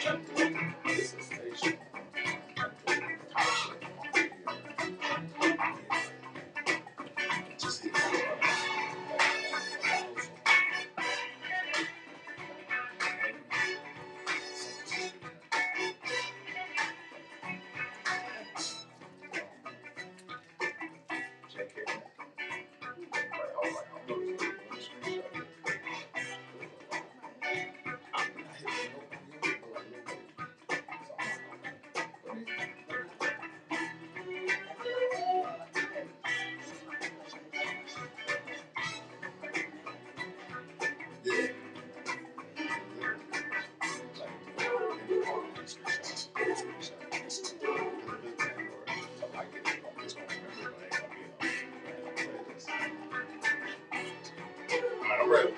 It's a station. Just hit I'm ready.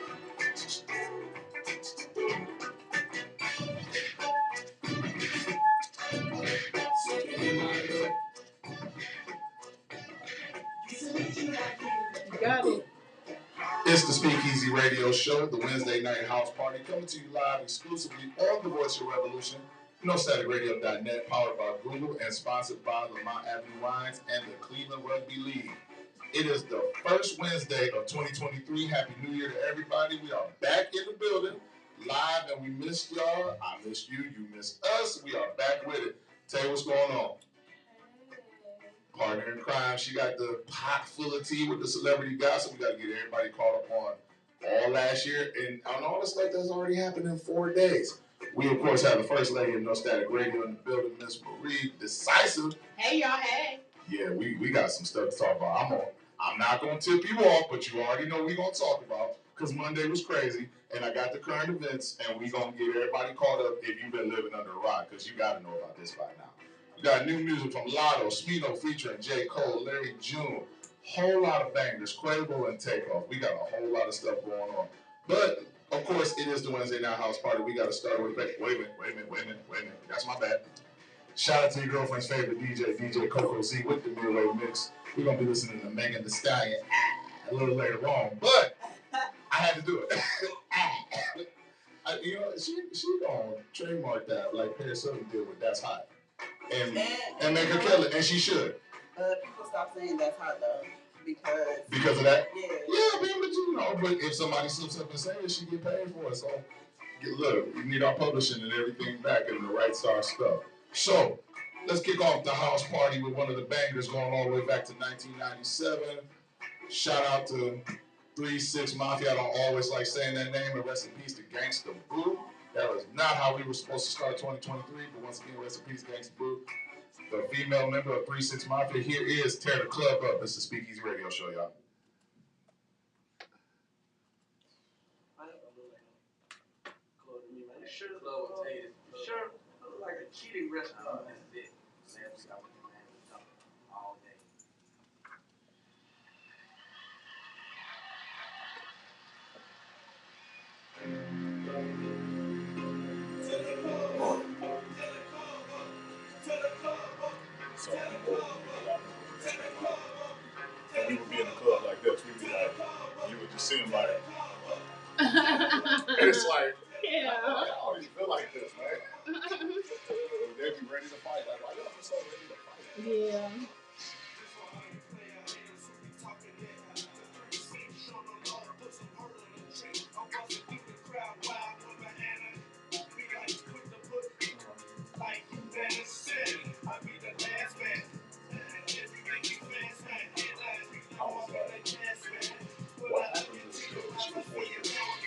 Got it. It's the SpeakEasy Radio Show, the Wednesday night house party, coming to you live exclusively on the Voice of Revolution, NoStaticRadio.net, powered by Google and sponsored by Lamont Avenue Wines and the Cleveland Rugby League. It is the first Wednesday of 2023. Happy New Year to everybody. We are back in the building, live, and we missed y'all. I missed you. You missed us. We are back with it. Tay, what's going on? Partner in crime. She got the pot full of tea with the celebrity gossip. We got to get everybody caught up on all last year and on all the stuff that's already happened in 4 days. We, of course, have the first lady of No Static Radio in the building, Miss Marie Decisive. Hey, y'all. Hey. Yeah, we got some stuff to talk about. I'm not going to tip you off, but you already know we're going to talk about because Monday was crazy, and I got the current events, and we're going to get everybody caught up if you've been living under a rock because you got to know about this by now. We got new music from Lotto, Smino featuring J. Cole, Larry June, whole lot of bangers, Quavo and Takeoff. We got a whole lot of stuff going on. But, of course, it is the Wednesday night house party. We got to start with, wait a minute. That's my bad. Shout out to your girlfriend's favorite DJ Coco Z with the midway mix. We're going to be listening to Megan Thee Stallion a little later on, but I had to do it. You know, she going to trademark that like Paris Hilton did with That's Hot. And make her kill it, and she should. People stop saying That's Hot, though, because of that? Yeah. Yeah, man, but you know, but if somebody slips up and says it, she get paid for it. So, look, we need our publishing and everything back and the right star stuff. So, let's kick off the house party with one of the bangers going all the way back to 1997. Shout out to 3-6 Mafia. I don't always like saying that name, and rest in peace to Gangsta Boo. That was not how we were supposed to start 2023, but once again, rest in peace, Gangsta Boo. The female member of 3-6 Mafia. Here is Tear the Club Up. This is the SpeakEasy Radio Show, y'all. Sure, like a cheating restaurant. This is it. All day. So, when we would be in the club like this, we'd be like, you would just seem like, it's like, Yeah. I don't even feel like this, man. They'd be ready to fight. Like, why y'all so ready to fight? Yeah. What happened to this girl? She was 40 years old.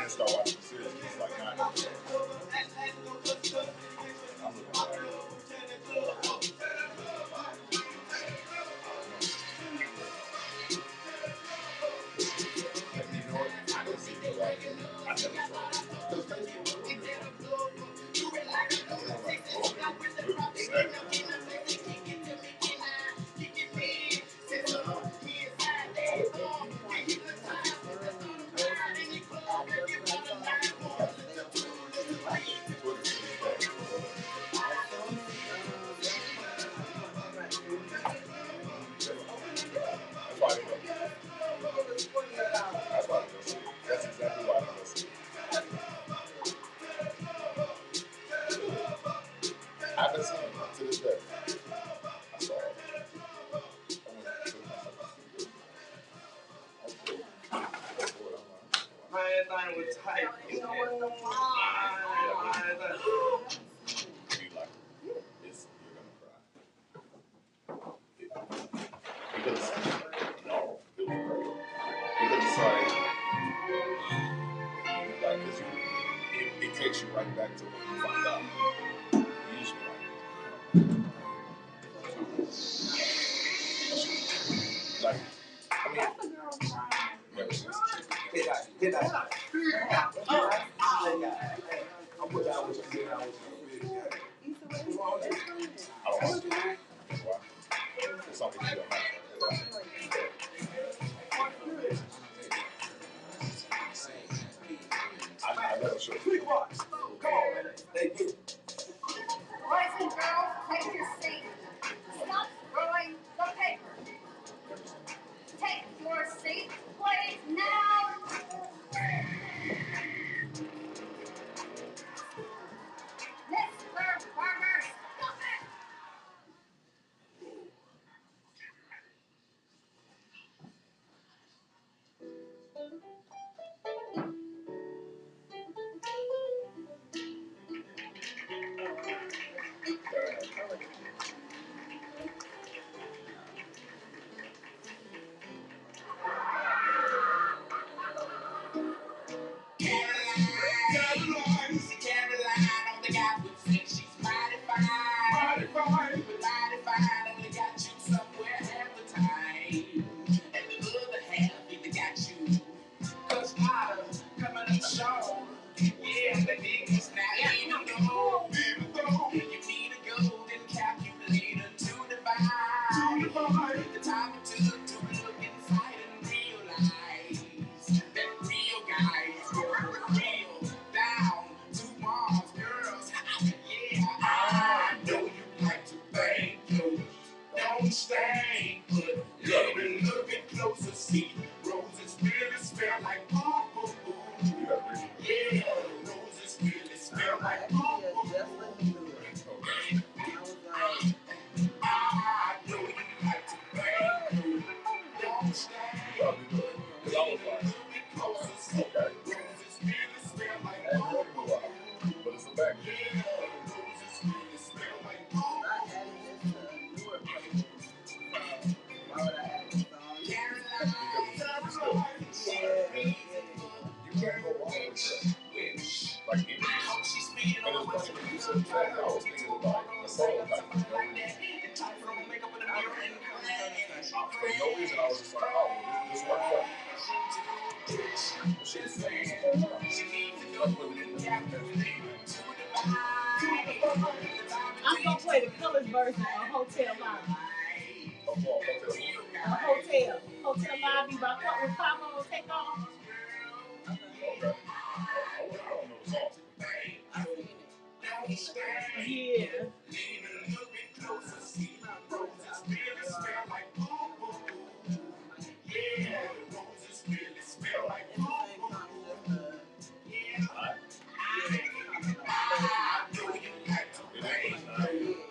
didn't start watching the series. It's like not. I'm looking at it. I didn't see it. I never That's exactly why I don't listen. I haven't seen it to this day. I saw it. My thing was tight. You know what? You like it. It's, you're gonna cry. Because no, it was great. Because it's like this, it takes you right back to when you find out. Usually like I mean, hit that. I'll put that with you. I don't want to. It's something you don't like. I never show you. Come on, man. Thank you. Boys and girls, take your seat. Stop throwing the paper. Take your seat, please, now. Mr. Farmer, stop it. For no reason, I was just like, oh, this worked out. I'm gonna play the colors version of Hotel Lobby. A hotel lobby by with Pablo Takeoff. Okay. I don't know the song. Yeah.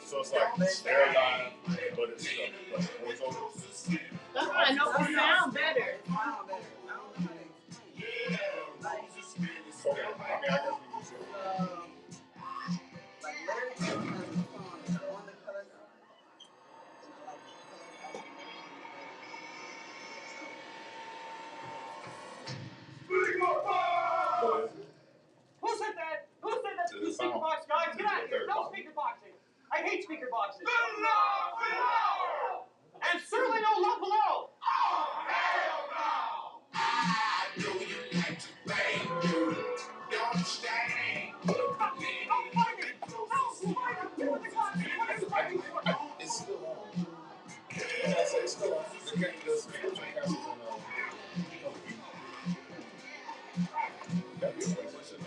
So it's like airline, but it's voiceover. That's why I know it sound better. Okay, I mean, I guess we can see. Who said that? Who said that? You speaker box guys, get out of here. No speaker boxing. I hate speaker boxes. And certainly no love below. It's still on. And I say it's still on. The spiritual council is that'd be a waste of shit.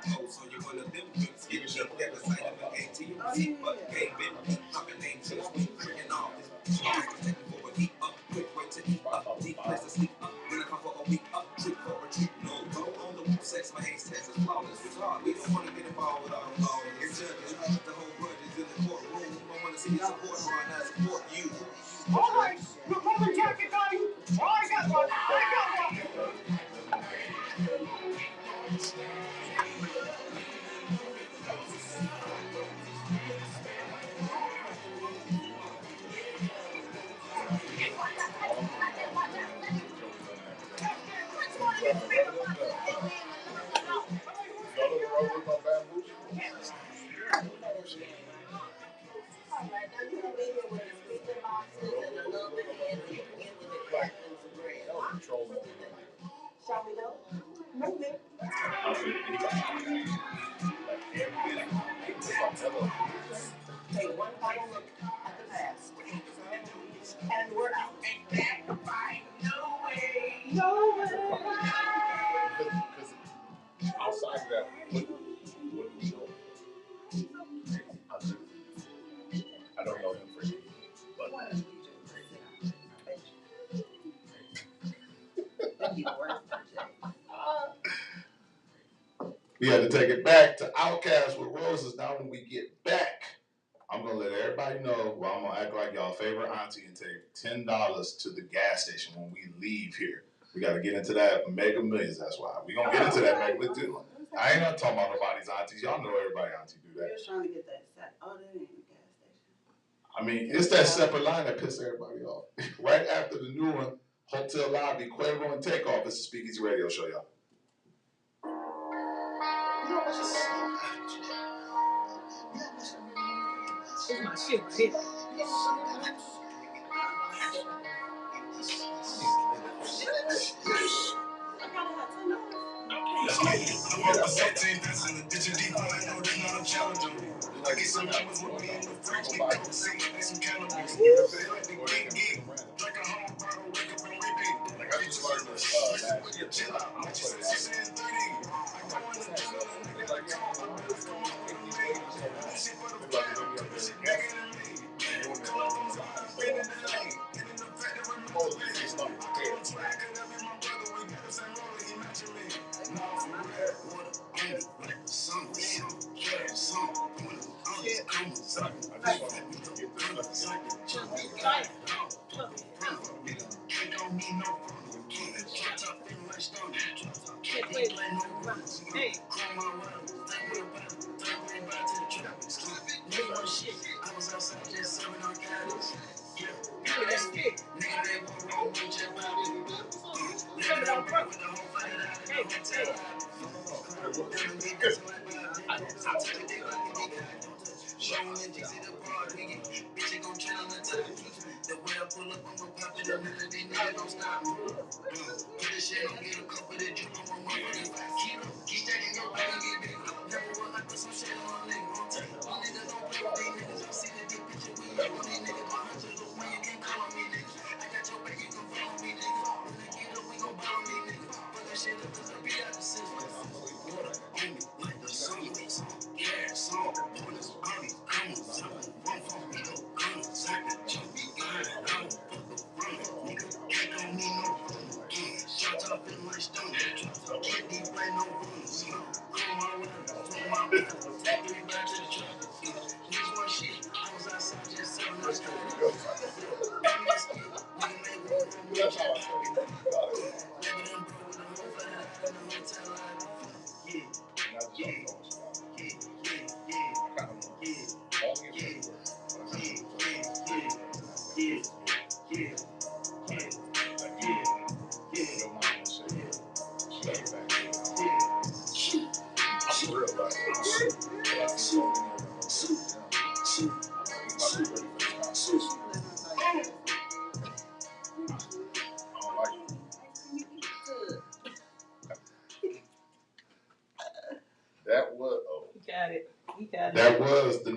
Oh, so you wanna them drinks, give me that the sight of an AT, but ain't been talking names, so we drinking all this. For a heat up, quick way to eat up, deep place to sleep up. When I come for a week up, trip for a treat. No, go on the wall, sex, my hate test is flawless. It's hard, we don't wanna get involved with all the law. It's judges, the whole grudge is in the courtroom. We don't wanna see you support, so I not support you. All right, your leather jacket guy. Oh, I got one. I got one. Shall we go? Move it. Take one final look at the past. And we're out. No way. No way. Because outside of that, what do we know? I don't know him for you, but we had to take it back to Outcast with Roses. Now when we get back, I'm gonna let everybody know. Well, I'm gonna act like y'all favorite auntie and take $10 to the gas station when we leave here. We gotta get into that Mega Millions. That's why we gonna get into that Mega Millions. I ain't not talking about nobody's aunties. Y'all know everybody auntie do that. We're just trying to get that set. Oh, that ain't a gas station. I mean, it's that separate line that pisses everybody off. Right after the new one, Hotel Lobby, Quavo and Takeoff. It's the SpeakEasy Radio Show, y'all. This is my shit right here.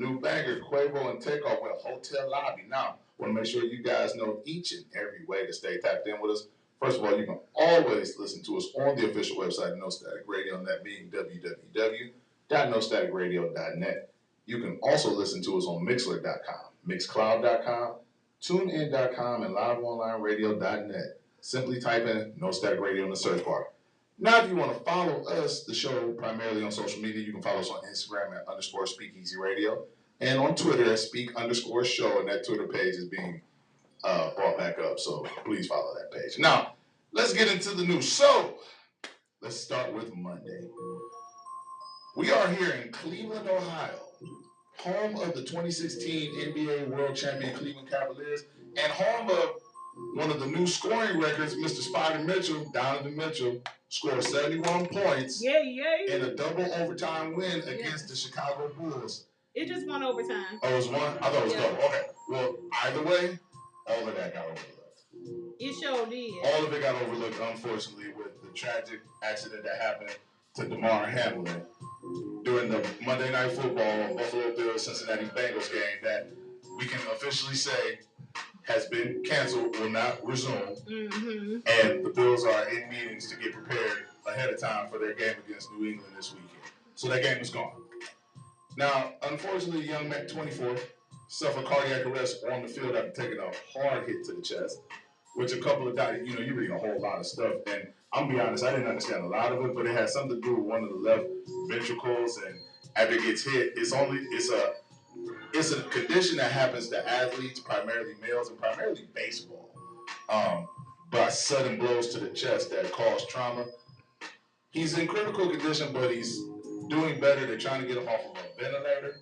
new banger, Quavo and Takeoff with Hotel Lobby. Now, want to make sure you guys know each and every way to stay tapped in with us. First of all, you can always listen to us on the official website, No Static Radio, and that being www.nostaticradio.net. You can also listen to us on Mixler.com, Mixcloud.com, TuneIn.com, and LiveOnlineRadio.net. Simply type in No Static Radio in the search bar. Now, if you want to follow us, the show, primarily on social media, you can follow us on Instagram at _SpeakEasy Radio, and on Twitter at Speak_Show, and that Twitter page is being brought back up, so please follow that page. Now, let's get into the news. So, let's start with Monday. We are here in Cleveland, Ohio, home of the 2016 NBA World Champion Cleveland Cavaliers, and home of one of the new scoring records. Mr. Spider Mitchell, Donovan Mitchell, scored 71 points in a double overtime win against the Chicago Bulls. It just won overtime. Oh, it was one? I thought it was double. Okay. Well, either way, all of that got overlooked. It sure did. All of it got overlooked, unfortunately, with the tragic accident that happened to DeMar Hamlin during the Monday Night Football Buffalo Bills Cincinnati Bengals game that we can officially say has been canceled, will not resume. Mm-hmm. And the Bills are in meetings to get prepared ahead of time for their game against New England this weekend. So that game is gone. Now, unfortunately, young Mac, 24, suffered cardiac arrest on the field after taking a hard hit to the chest, which a couple of guys, you read a whole lot of stuff. And I'm going to be honest, I didn't understand a lot of it, but it had something to do with one of the left ventricles. And after it gets hit, it's a condition that happens to athletes, primarily males, and primarily baseball, by sudden blows to the chest that cause trauma. He's in critical condition, but he's doing better. They're trying to get him off of a ventilator.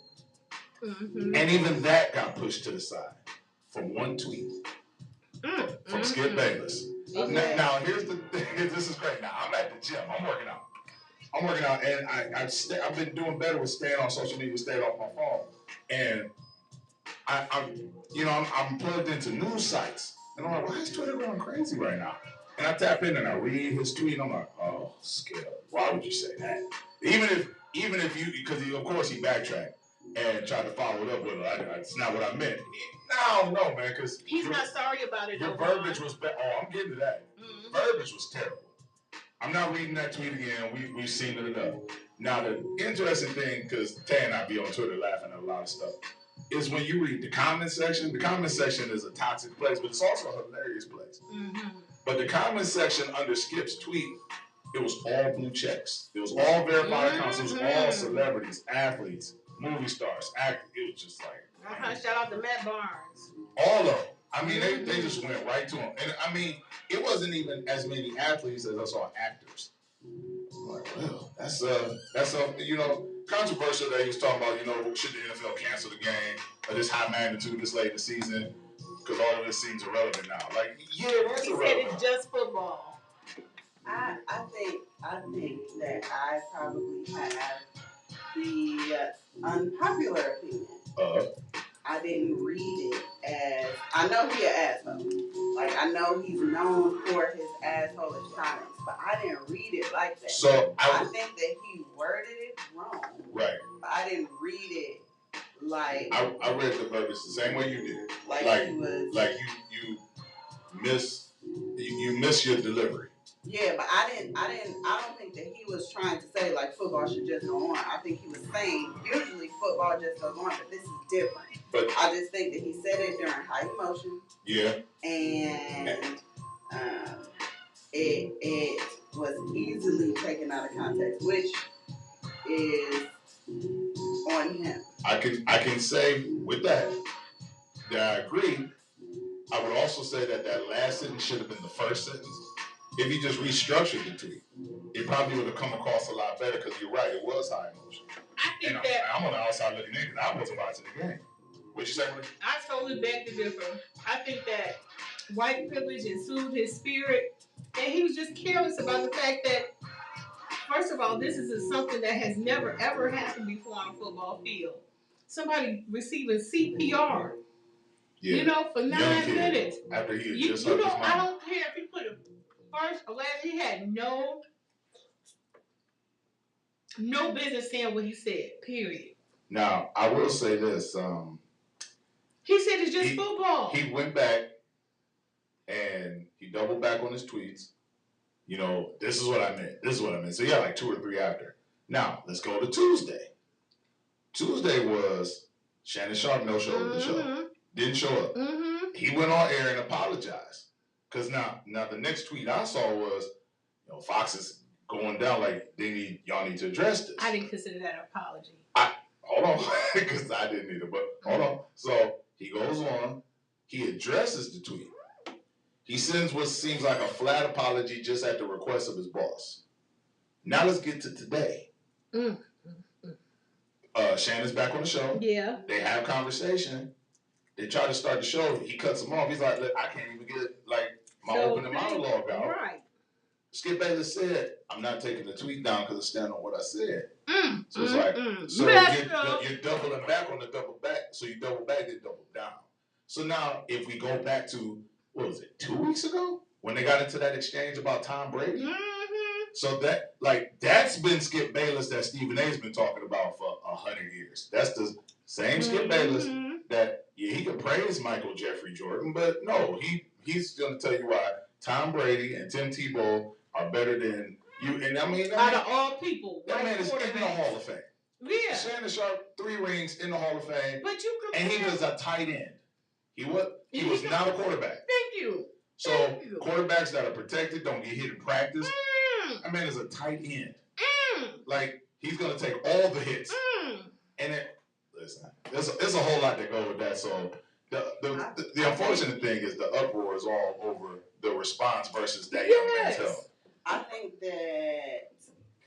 Mm-hmm. And even that got pushed to the side from one tweet from Skip Bayless. Okay. Now, here's the thing. This is great. Now, I'm at the gym. I'm working out, and I've been doing better with staying on social media, staying off my phone. And I'm plugged into news sites, and I'm like, why is Twitter going crazy right now? And I tap in and I read his tweet, and I'm like, oh, Skip, why would you say that? Even if you, because of course he backtracked and tried to follow it up with it. It's not what I meant. No, man, because he's not sorry about it. Your verbiage was bad. Oh, I'm getting to that. Mm-hmm. Verbiage was terrible. I'm not reading that tweet again. We've seen it enough. Now, the interesting thing, because Tay and I be on Twitter laughing at a lot of stuff, is when you read the comment section. The comment section is a toxic place, but it's also a hilarious place. Mm-hmm. But the comment section under Skip's tweet, it was all blue checks. It was all verified accounts. It was all celebrities, athletes, movie stars, actors. It was just like... Shout out to Matt Barnes. All of them. I mean, they just went right to him. And I mean, it wasn't even as many athletes as I saw actors. I'm like, well, that's controversial that he was talking about, should the NFL cancel the game at this high magnitude this late in the season? Because all of this seems irrelevant now. Like, yeah, that's irrelevant. He said it's just football. I think that I probably have the unpopular opinion. I didn't read it as, I know he's an asshole. Like, I know he's known for his assholeish comments, but I didn't read it like that. So I think that he worded it wrong. Right. But I didn't read it like... I read the verbiage the same way you did. Like he was... Like you miss your delivery. Yeah, but I don't think that he was trying to say like football should just go on. I think he was saying usually football just goes on, but this is different. But I just think that he said it during high emotion. Yeah. And it was easily taken out of context, which is on him. I can say with that I agree. I would also say that last sentence should have been the first sentence. If he just restructured the tweet, it probably would have come across a lot better, because you're right, it was high emotion. I'm on the outside looking in, because I wasn't watching the game. What'd you say, Marie? I totally beg to differ. I think that white privilege had soothed his spirit, and he was just careless about the fact that, first of all, this is something that has never, ever happened before on a football field. Somebody receiving CPR, for 9 minutes. After he had just hugged his mom. I don't care if he put a first or last, he had no business saying what he said, period. Now, I will say this. He said it's just football. He went back and he doubled back on his tweets. You know, this is what I meant. This is what I meant. So, yeah, like 2 or 3 after. Now, let's go to Tuesday. Tuesday was Shannon Sharp no-showed the show. Didn't show up. He went on air and apologized. Because now the next tweet I saw was, you know, Fox is going down like y'all need to address this. I didn't consider that an apology. Hold on, because I didn't either, but hold on. So he goes on, he addresses the tweet. He sends what seems like a flat apology just at the request of his boss. Now let's get to today. Shannon's back on the show. Yeah. They have conversation. They try to start the show. He cuts him off. He's like, look, I can't even get like my opening monologue out. Right. Skip Bayless said, I'm not taking the tweet down because I stand on what I said. So it's like, so you're doubling back on the double back. So you double back, then double down. So now if we go back to, what was it, 2 weeks ago? When they got into that exchange about Tom Brady? So that's been Skip Bayless that Stephen A's been talking about for 100 years. That's the same Skip Bayless that, yeah, he can praise Michael Jeffrey Jordan, but no, he's going to tell you why Tom Brady and Tim Tebow are better than you. And I mean, out of all people, that man is in the Hall of Fame. Yeah. Shannon Sharp, 3 rings in the Hall of Fame. But you could. And he was a tight end. He was not a quarterback. Thank you. So quarterbacks that are protected don't get hit in practice. That man is a tight end. Like, he's going to take all the hits. And listen, there's a whole lot that go with that. So the unfortunate thing is the uproar is all over the response versus that young man's health. I think that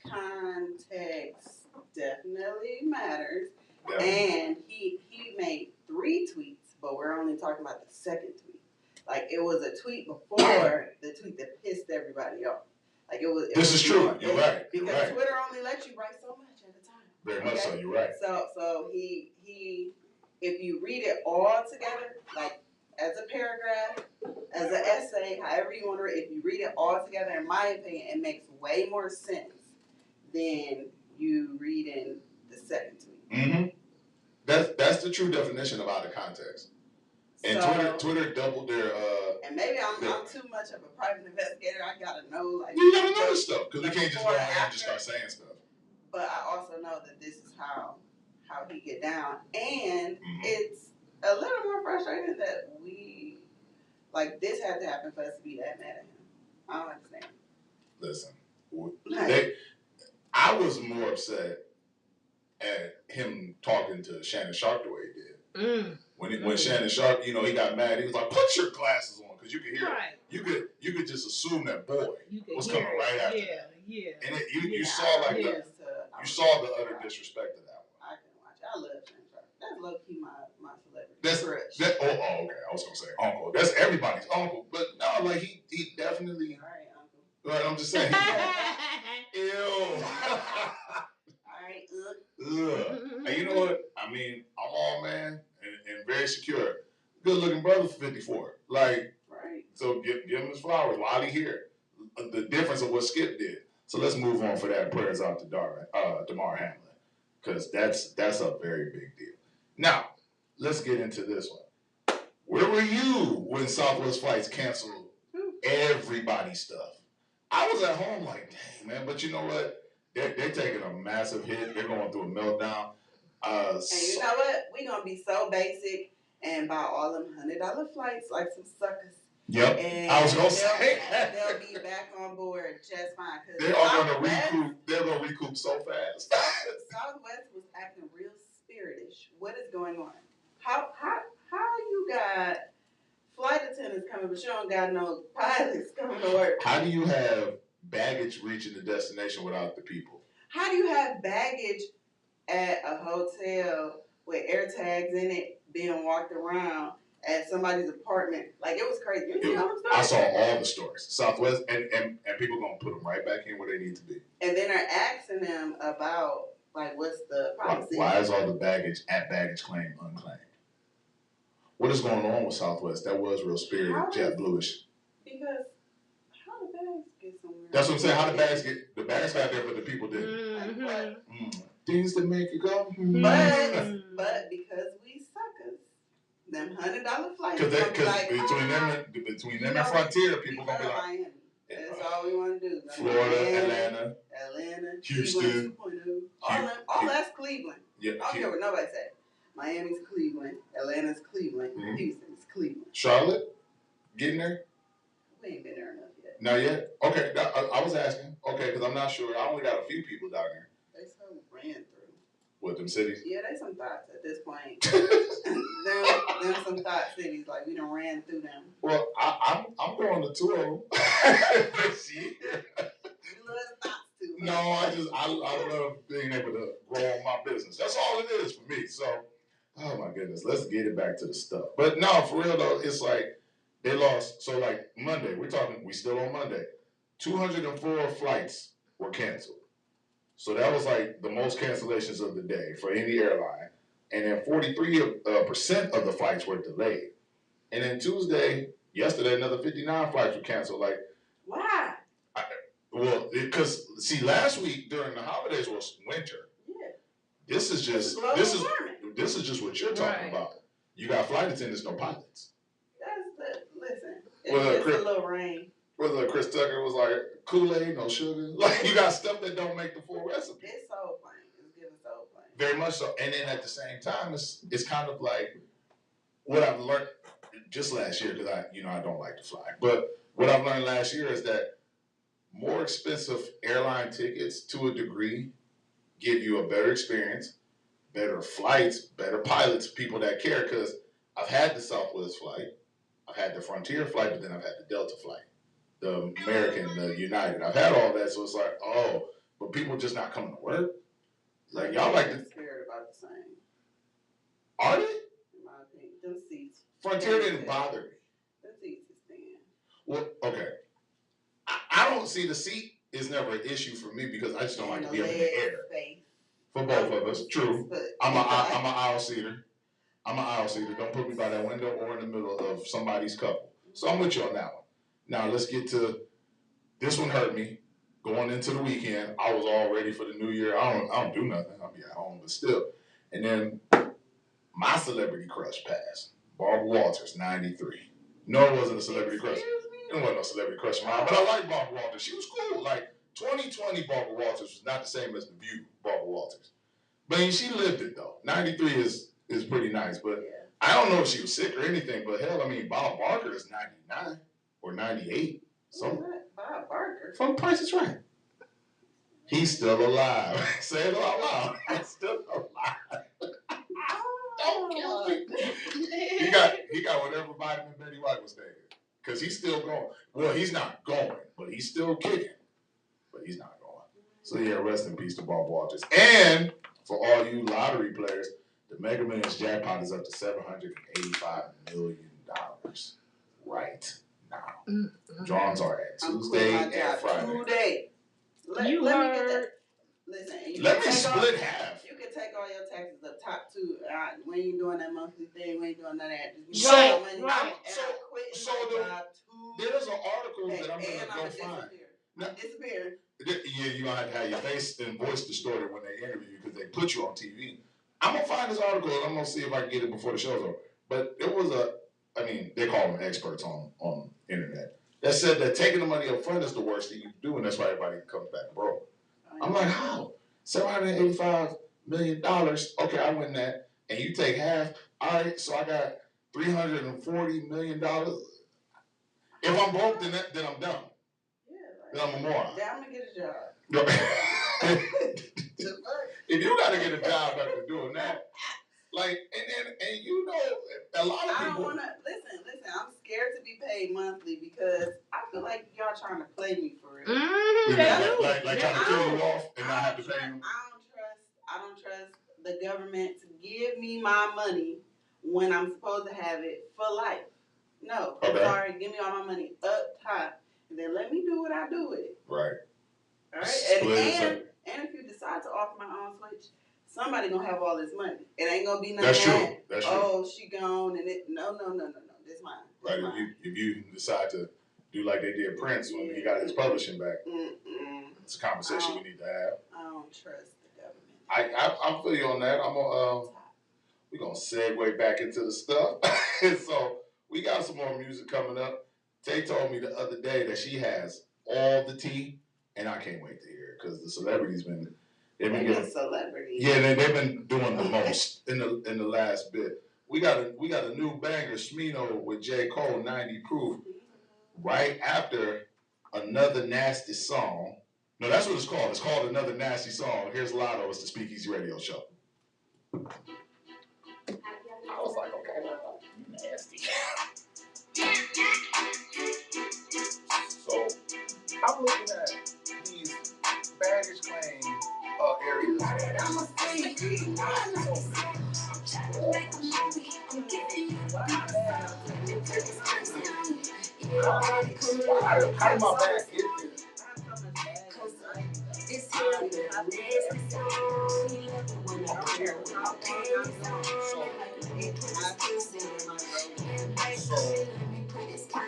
context definitely matters. Yeah. And he made 3 tweets, but we're only talking about the second tweet. Like, it was a tweet before the tweet that pissed everybody off. Like, this is true. You're right. Because Twitter only lets you write so much at a time. Very much so. You're right. So he if you read it all together, like as a paragraph, as an essay, however you want to read, if you read it all together, in my opinion, it makes way more sense than you reading the second tweet. That's the true definition of out of context. And Twitter doubled their. And maybe I'm too much of a private investigator. I gotta know, like, you gotta know this stuff because we can't just go ahead and just start saying stuff. But I also know that this is how he get down, and it's a little more frustrating that this had to happen for us to be that mad at him. I don't understand. Listen, I was more upset at him talking to Shannon Sharp the way he did. When Shannon Sharp, he got mad. He was like, "Put your glasses on," because you could hear it. You could just assume that boy was coming right after that. Yeah. And you saw you saw the utter disrespect of that one. I can watch it. I love Shannon Sharp. That's low key my celebrity. Okay. I was gonna say uncle. That's everybody's uncle, but no, like he definitely. All right, uncle. Right, I'm just saying. Ew. And you know what? I mean, I'm all man and very secure. Good looking brother for 54. Like, so give him his flowers while he here. The difference of what Skip did. So let's move on for that. Prayers out to Damar Hamlin. Because that's a very big deal. Now, let's get into this one. Where were you when Southwest flights canceled everybody's stuff? I was at home like, dang, man. But you know what? They're taking a massive hit. They're going through a meltdown. And you know what? We're going to be so basic and buy all them $100 flights like some suckers. Yep. And I was going to say. They'll be back on board just fine. They are going to recoup. They're going to recoup so fast. Southwest was acting real spiritish. What is going on? How you got flight attendants coming, but you don't got no pilots coming to work? How do you have baggage reaching the destination without the people? How do you have baggage at a hotel with air tags in it being walked around at somebody's apartment? Like, it was crazy. You see all the stories? I saw all the stories. Southwest, and people going to put them right back in where they need to be. And then they're asking them about, like, what's the policy? Why is all the baggage at baggage claim unclaimed? What is going on with Southwest? That was real spirited, JetBluish. Because how the bags get somewhere? That's what I'm saying. How the bags got there, but the people didn't. things that make you go. But because we suckers, them $100 flights. Because like, between them and Frontier, people gonna be like, Miami. That's all we want to do. Florida, Atlanta, Houston. All that's Cleveland. Yeah, I don't care what nobody say. Miami's Cleveland. Atlanta's Cleveland. Houston's Cleveland. Charlotte, getting there? We ain't been there enough yet. Not yet? Okay, I was asking. Okay, because I'm not sure. I only got a few people down there. They so ran through. What, them cities? Yeah, they some thoughts at this point. them some thought cities. Like, we done ran through them. Well, I'm going to 2 of them this year. You love the thoughts too. No, I love being able to grow on my business. That's all it is for me. So, oh my goodness, let's get it back to the stuff. But no, for real though, it's like they lost. So like Monday, we still on Monday. 204 flights were canceled. So that was like the most cancellations of the day for any airline. And then 43% of the flights were delayed. And then yesterday, another 59 flights were canceled. Like, why? Well, because see, last week during the holidays was winter. Yeah. This is just what you're talking about. You got flight attendants, no pilots. Listen. It's a little rain. Whether Chris Tucker was like Kool-Aid, no sugar. Like you got stuff that don't make the full recipe. It's soul plain. It's giving soul plain. Very much so. And then at the same time, it's kind of like what I've learned just last year because I don't like to fly. But what I've learned last year is that more expensive airline tickets, to a degree, give you a better experience, better flights, better pilots, people that care. Because I've had the Southwest flight, I've had the Frontier flight, but then I've had the Delta flight, the American, the United. I've had all that, so it's like, oh, but people just not coming to work. Like y'all like to. Scared about the same. Are they? In my opinion, them seats. Frontier didn't bother me. Them seats is thin. Well, okay. I don't see the seat is never an issue for me because I just don't like to be up in the air. Space. For both of us, true. I'm an aisle seater. Don't put me by that window or in the middle of somebody's couple. So I'm with you on that one. Now let's get to this one. Hurt me going into the weekend. I was all ready for the new year. I don't do nothing. I'll be at home, but still. And then my celebrity crush passed. Barbara Walters, 93. No, it wasn't a celebrity crush. It wasn't no celebrity crush of mine, but I like Barbara Walters. She was cool. Like 2020 Barbara Walters was not the same as the View Barbara Walters. But she lived it though. 93 is pretty nice. But I don't know if she was sick or anything. But hell, I mean, Bob Barker is 99 or 98. So Bob Barker from Price is Right. He's still alive. Say it out loud. He's still alive. Don't kill me. He got whatever vitamin Betty White was taking. Because he's still going. Well, he's not going, but he's still kicking. But he's not going. So yeah, rest in peace to Bob Walters. And for all you lottery players, the Mega Millions jackpot is up to $785 million right now. Drawings are at Tuesday and Friday. Let me get that. Listen, let me split half. You can take all your taxes up top two. We ain't doing that monthly thing. We ain't doing none of that. Right. So there's an article that I'm going to go find. Disappear. Yeah, you're going to have your face and voice distorted when they interview you because they put you on TV. I'm going to find this article and I'm going to see if I can get it before the show's over. But it was they call them experts on internet that said that taking the money up front is the worst thing you can do, and that's why everybody comes back broke. I'm like, how? $785 million. Okay, I win that. And you take half. All right, so I got $340 million. If I'm broke, then I'm done. Yeah, then I'm a moron. Then I'm going to get a job. If you got to get a job after doing that, like, and you know, a lot of people. I don't want to, listen, I'm scared to be paid monthly because I feel like y'all trying to play me for real. Like trying to kill you off and not have to pay you. I don't trust the government to give me my money when I'm supposed to have it for life. No. Okay. Sorry, give me all my money up top and then let me do what I do with it. Right. All right. And if you decide to offer my own switch, somebody gonna have all this money. It ain't gonna be nothing. That's true. That's true. Oh, she gone and it. No. This mine. Right. If you decide to do like they did Prince when he got his publishing back, it's a conversation we need to have. I don't trust the government. I feel you on that. We're gonna segue back into the stuff. And so we got some more music coming up. Tay told me the other day that she has all the tea, and I can't wait to hear it because the celebrities they've been getting celebrities. Yeah, they've been doing the most in the last bit. We got a new banger, Smino with J. Cole, 90 Proof, right after Another Nasty Song. No, that's what it's called. It's called Another Nasty Song. Here's Lotto. It's the SpeakEasy Radio Show. I was like, okay, Lotto, you nasty. So, I'm looking at these baggage claim areas. How did my bag get there?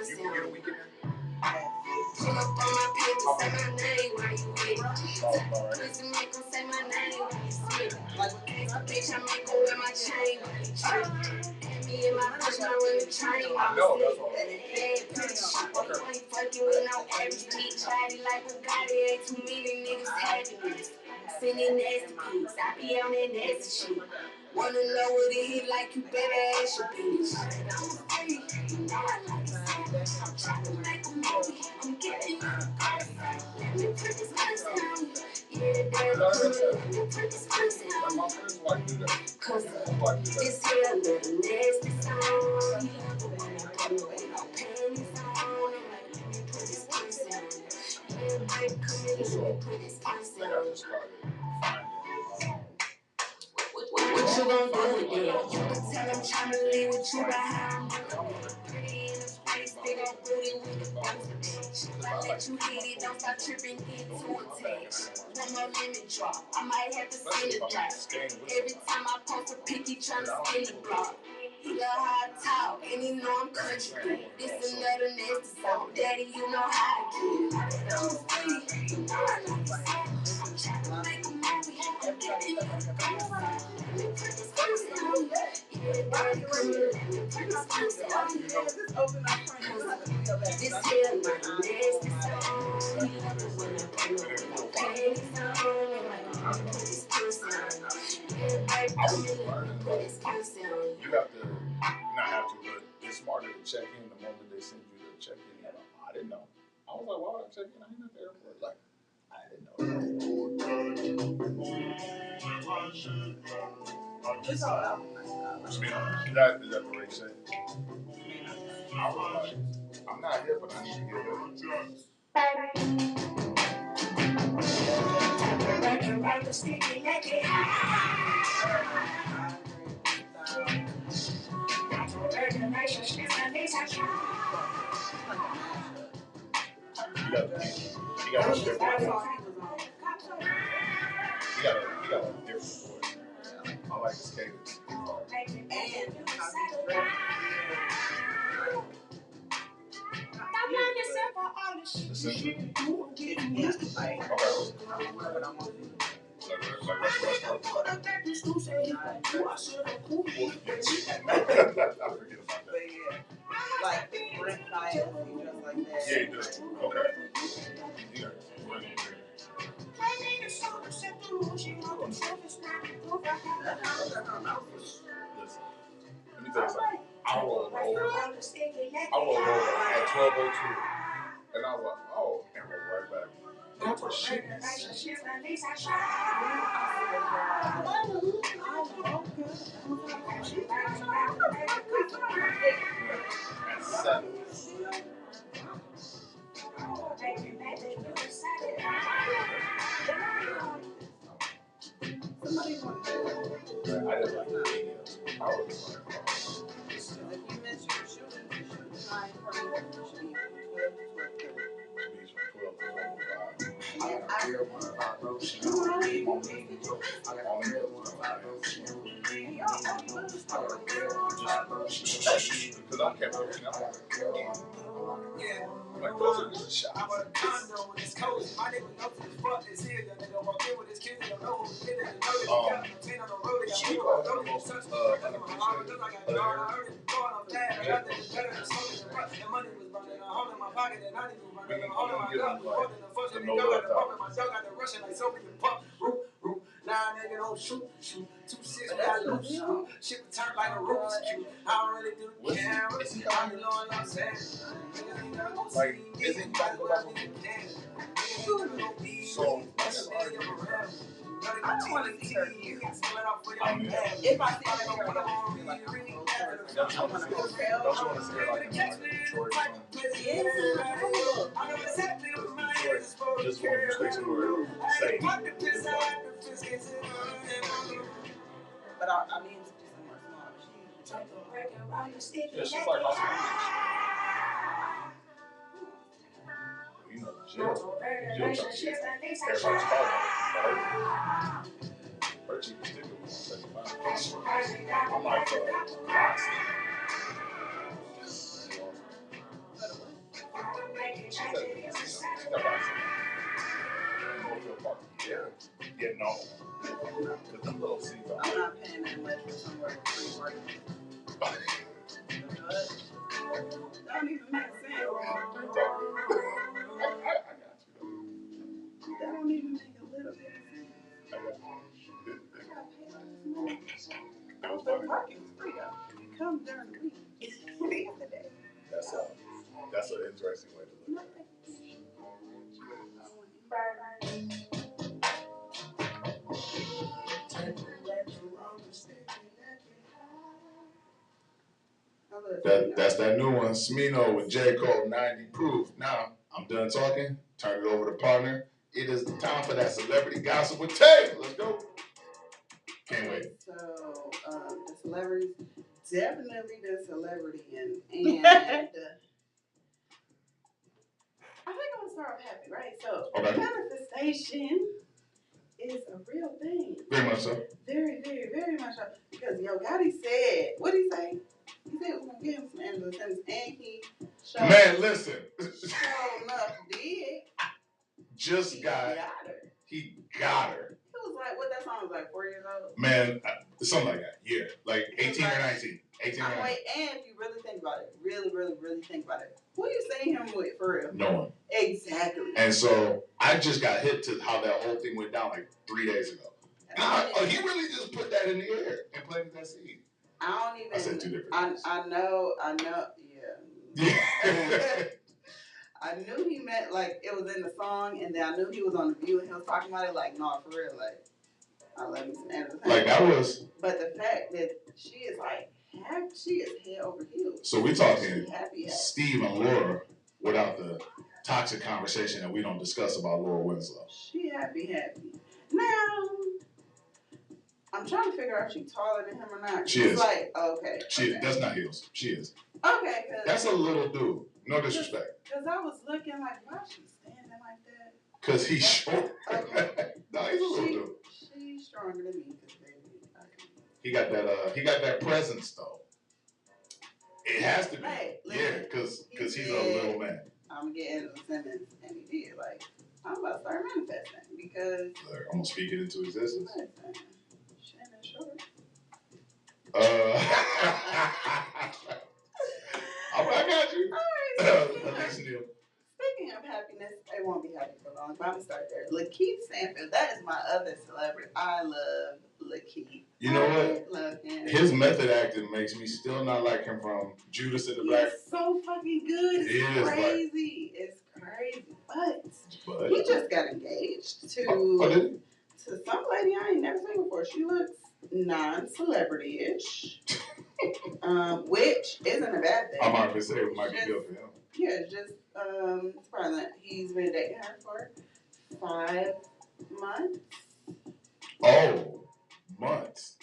You can get a weekend. Pull up on my paper, say my name while you with it. Listen, make them say my name while you slip. Bitch, I make her wear my chain while you trip. Me and my push, I run the train while you slip. You ain't fucking with no average bitch. Body like Bugatti, ain't too many niggas having this. Sending nasty pics, I be on that nasty shit. Wanna know what it hit like, you better ask your bitch. You know I like it. I'm trying to make a movie. I'm giving you the best. Let me put this pussy on you. Yeah, daddy, let me put this pussy on you. Cause this here a little nasty song. You love the one that put away no panties on. I'm like, let me put this pussy on you. Yeah, baby, come here, let me put this pussy on you. What you gon' do with it? You can tell I'm tryna live with you, but how I'm doing it. Pretty in the face, big ol' booty with the booty, bitch. I let you hit it, don't stop tripping, get too attached. One more limit drop, I might have to send it back. Every time I post a pic, he tryna spin the block. He love how I talk, and he know I'm country. This another nasty song, daddy, you know how I get. I'm free, you know I like this song. I'm tryna make a movie, I'm giving you the best. Let me put this pussy on you. Yeah, daddy, come here, let me put this pussy on you. This here my nasty song. You love it when I put no panties on. Let me put this pussy on you. Yeah, baby, come here, let me put this pussy on you. You have to, not have to, but it's smarter to check in the moment they send you to check in. I didn't know. I was like, why would I check in? I ain't at the airport. Like, I didn't know. It's all out. Is that the right thing? I was like, I'm not here, but I need to get here. You got a different voice. I like his cadence. Like Brent Knight, he just like that. Yeah, he does. Okay. Yeah. Listen, let me tell you something. I rolled over at 12:02, and I was like, oh, and rolled right back. That was shit. At 7. I didn't like the video. I was like, If you miss your shooting time from what you should be 12 to 12:30. I got a real one about no shit. I got a real one about no shit. Because I kept looking, I'm like, yeah. Like, those are good shots. I bought a condo when it's cold. My nigga knows this fuck this here. That nigga walk in with his kids. They don't know who did it. They know that he got on the road. They got Chico is the most unappreciated player. The money was running a hole in my pocket and I didn't run a hole in my We cup. don't The first the thing no they got love the pump and topic. my dog got the rushing like so we can pump. Root. Now nigga don't shoot. 2-6 we got loose. Shit turn like a roots. I don't really do the camera. I be knowing I'm saying. Like, isn't he about to go back on So, I don't want to see her here. if I see her here, I feel like I'm don't you want to see her like in Detroit or something? Just want to stick somewhere safe. But I mean to do somewhere small. Yeah, she's like you know, Jill everybody's calling her. Her cheapest ticket was $35. I'm like, boxing. Yeah, no. Because them little seats are. I'm not paying that much for somewhere with free parking. That don't even make sense. I got you. That don't even make a little bit of sense. The parking is free though. It comes during the week. It's free of the day. That's an interesting way to look at it. That's that new one, Smino with J. Cole, 90 Proof. Now, I'm done talking. Turn it over to partner. It is the time for that celebrity gossip with Tay. Let's go. Can't wait. So, the celebrities, definitely the celebrity, and I think I'm gonna start with Happy, right? So, manifestation is a real thing. Very much so. Very, very, very much so. Because Yo Gotti said, what did he say? He said he was gonna give him some Angela Simmons, and he showed. Man, listen. Sure enough, did. Just got her. He got her. It was like, what that song was like, 4 years old? Man, something like that. Yeah, like 18 or 19. 18 or 19. Wait, and if you really think about it, really think about it, who you seeing him with for real? No one. Exactly. And so I just got hit to how that whole thing went down like 3 days ago. And he really just put that in the air and planted that seed. I don't even. I said 2 different things. I know. Yeah. I knew he meant like it was in the song, and then I knew he was on The View and he was talking about it like, no, for real, like I love me some Anderson. Like that was. But the fact that she is like happy, she is head over heels. So we talking happy. Steve and Laura without the toxic conversation that we don't discuss about Laura Winslow. She happy. Now I'm trying to figure out if she's taller than him or not. She is. Like, okay. She is. That's not heels. She is. Okay. That's a little dude. No disrespect. Because I was looking like, why is she standing like that? Because he's short. Okay. No, he's a little dude. She's stronger than me. He got that presence though. It has to be. Hey, yeah, because he's a little man. I'm getting Simmons, and he did. Like, I'm about to start manifesting because. I'm gonna speak it into existence. Shannon Short. I got you. All right. Speaking of happiness, I won't be happy for long, but I'm gonna start there. Lakeith Stanfield, that is my other celebrity. I love Lakeith. You know what? I love him. His method acting makes me still not like him from Judas and the Black. He's so fucking good. It's crazy. It's crazy. But he just got engaged to some lady I ain't never seen before. She looks non-celebrity-ish, which isn't a bad thing. I'm not gonna say it might be good for him. Yeah, it's just surprising that he's been dating her for 5 months. Oh, months.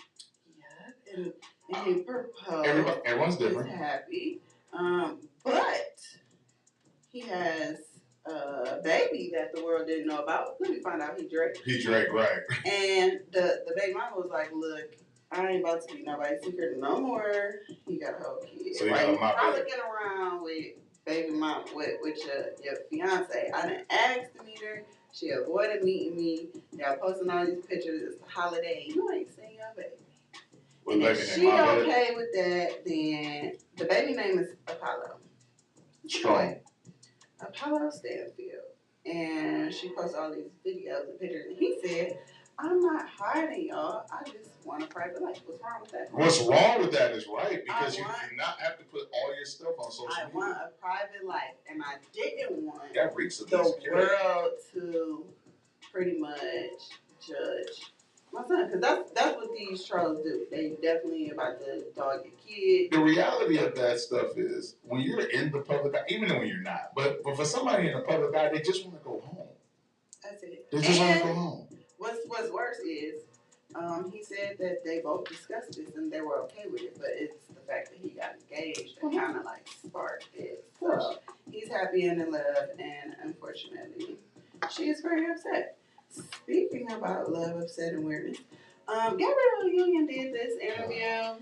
Yeah, and he proposed. Everyone's different. He's happy, but he has a baby that the world didn't know about. Let me find out he Drake. He Drake, right? And the baby mama was like, "Look, I ain't about to be nobody's secret no more. He got a whole kid. So like, he's probably getting around with baby mom with your fiance. I didn't ask to meet her. She avoided meeting me. Y'all posting all these pictures. It's the holiday. You ain't seen your baby. What And baby if name? she okay with that, then the baby name is Apollo. Strong. Apollo Stanfield. And she posts all these videos and pictures. And he said, I'm not hiding, y'all. I just want a private life. What's wrong with that? What's wrong with that is right, because you do not have to put all your stuff on social media. I want a private life, and I didn't want the world to pretty much judge my son, because that's what these trolls do. They definitely about to dog your kid. The reality of that stuff is, when you're in the public eye, even when you're not, but for somebody in the public eye, they just want to go home. That's it. They just want to go home. What's worse is, he said that they both discussed this and they were okay with it, but it's the fact that he got engaged and kind of like sparked it. So he's happy and in love, and unfortunately, she is very upset. Speaking about love, upset, and weirdness, Gabrielle Union did this interview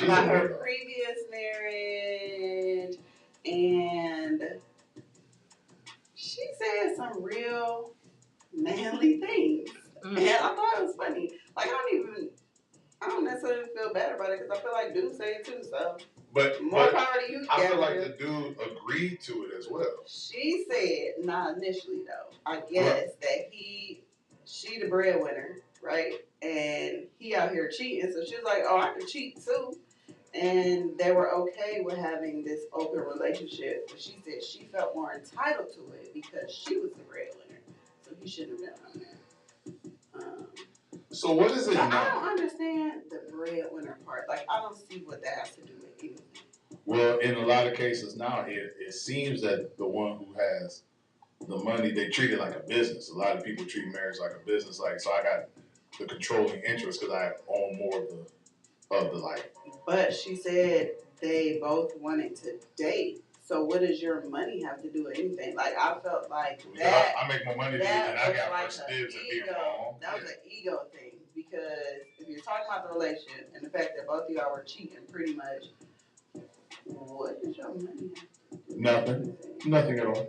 about her previous marriage, and she said some real manly things. And I thought it was funny. Like, I don't necessarily feel bad about it because I feel like dudes say it too, so. But more power to you, I feel like the dude agreed to it as well. She said, not initially though, I guess that she the breadwinner, right? And he out here cheating. So she was like, oh, I can cheat too. And they were okay with having this open relationship. But she said she felt more entitled to it because she was the breadwinner. So he shouldn't have been on there. So what is it now? I don't understand the breadwinner part. Like, I don't see what that has to do with anything. Well, in a lot of cases now, it seems that the one who has the money, they treat it like a business. A lot of people treat marriage like a business. Like, so I got the controlling interest because I own more of the life. But she said they both wanted to date. So what does your money have to do with anything? Like, I felt like that. I make more money than you, and I got first dibs at being wrong. That was an ego thing, because if you're talking about the relationship and the fact that both of y'all were cheating pretty much, what does your money have to do? Nothing. Nothing at all.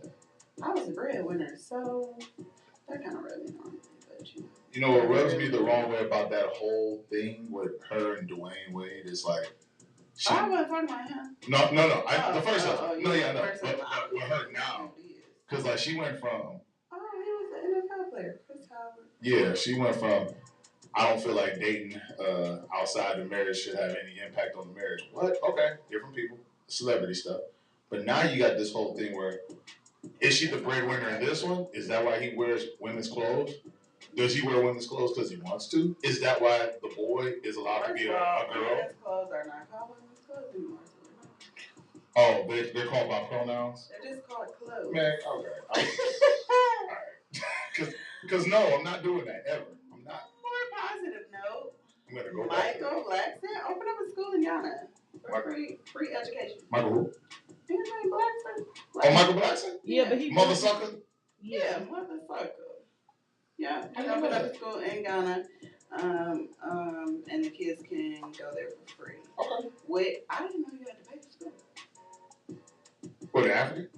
I was a breadwinner, so that kind of rubbed me wrong. But you know what rubs me the wrong way about that whole thing with her and Dwayne Wade is like. I wasn't talking about him. No. The first husband. But with her now. Because, like, she went from. Oh, he was an NFL player. Chris Howard. Yeah, she went from. I don't feel like dating outside the marriage should have any impact on the marriage. What? Okay. Different people. Celebrity stuff. But now you got this whole thing where. Is she the breadwinner in this one? Is that why he wears women's clothes? Does he wear women's clothes because he wants to? Is that why the boy is allowed to be a girl? Women's clothes are not called women's clothes anymore. Oh, they're called by pronouns? They're just called clothes. Man, okay. All right. Because no, I'm not doing that ever. I'm not. More positive note. I'm going to go Michael Blackson opened up a school in Ghana for free education. Michael who? His name Blackson. Oh, Michael Blackson? Yeah, but he... Mother sucker? Yeah, mother sucker. Yeah, he opened up a school in Ghana, and the kids can go there for free. Okay. I didn't know you had to pay for school. What, in Africa?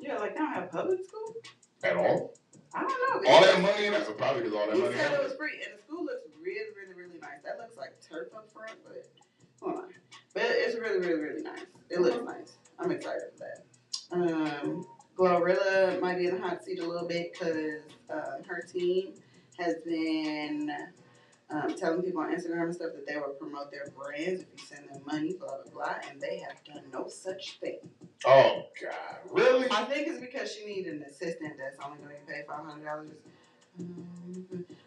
Yeah, like, they don't have public school? At all? I don't know. All that money in Africa? Probably because all that money in He said Africa. it was free, and the school looks really, really, really nice. That looks like turf up front, but hold on. But it's really, really, really nice. It looks nice. I'm excited for that. Glorilla might be in the hot seat a little bit because her team has been telling people on Instagram and stuff that they will promote their brands if you send them money, blah, blah, blah, and they have done no such thing. Oh, God. Really? I think it's because she needs an assistant that's only going to pay $500.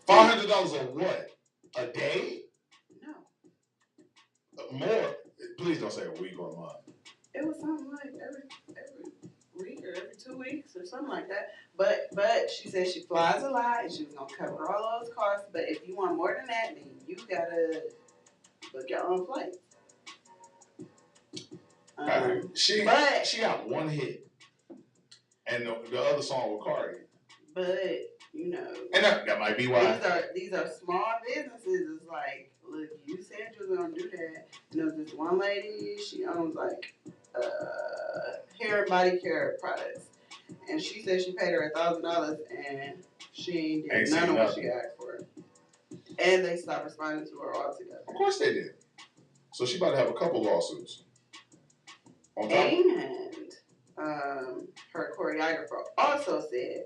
$500 a what? A day? No. More? Please don't say a week or a month. It was something like every week or every 2 weeks or something like that. But she said she flies a lot and she was going to cover all those costs. But if you want more than that, then you got to book your own flight. She got one hit. And the other song with Cardi. But, you know. And that might be why. These are small businesses. It's like, look, you said you were going to do that. You know, this one lady, she owns like hair and body care products. And she said she paid her $1,000 and she ain't did none of what she asked for. And they stopped responding to her altogether. Of course they did. So she about to have a couple lawsuits. On top. And her choreographer also said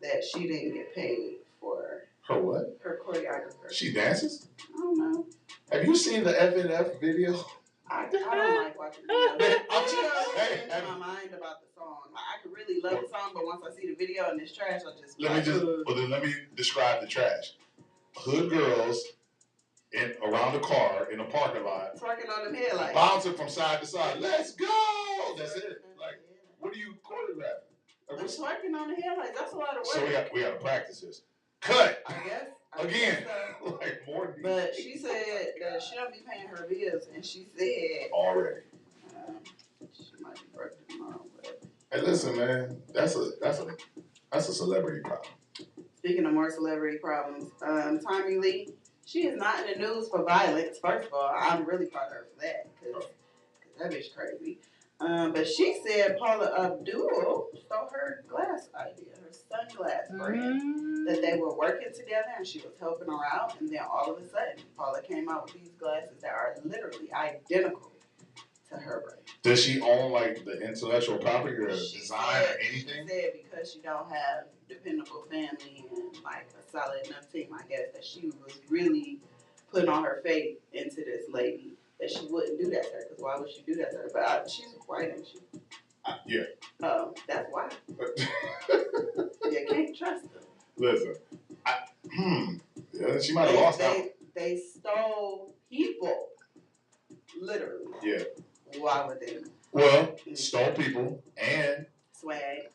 that she didn't get paid for her what? Her choreographer. She dances? I don't know. Have you seen the FNF video? I don't like watching videos. I'm just in my mind about the song. Like, I could really love the song, but once I see the video and it's trash, I just let me describe the trash. Hood girls around the car in a parking lot, twerking on them headlights, bouncing from side to side. Let's go. That's it. Like, what are you choreographing? Like, twerking on the headlights. That's a lot of work. So we got to practice this. Cut. I guess. Again. So. Like more. But she said that she don't be paying her bills, and she said already. She might be working tomorrow. Whatever. Hey, listen, man. That's a celebrity problem. Speaking of more celebrity problems, Tommy Lee, she is not in the news for violence. First of all, I'm really proud of her for that because that bitch crazy. But she said Paula Abdul stole her glass idea, her sunglass brand, that they were working together and she was helping her out. And then all of a sudden, Paula came out with these glasses that are literally identical to her brand. Does she own like the intellectual property or design or anything? She said because she don't have dependable family and like a solid enough team, I guess, that she was really putting all her faith into this lady. That she wouldn't do that to her, because why would she do that to her? But she's white, ain't she? Yeah. That's why. You can't trust her. Listen, yeah, she might have lost out. They stole people, literally. Yeah. Why would they? Well, stole people and swag.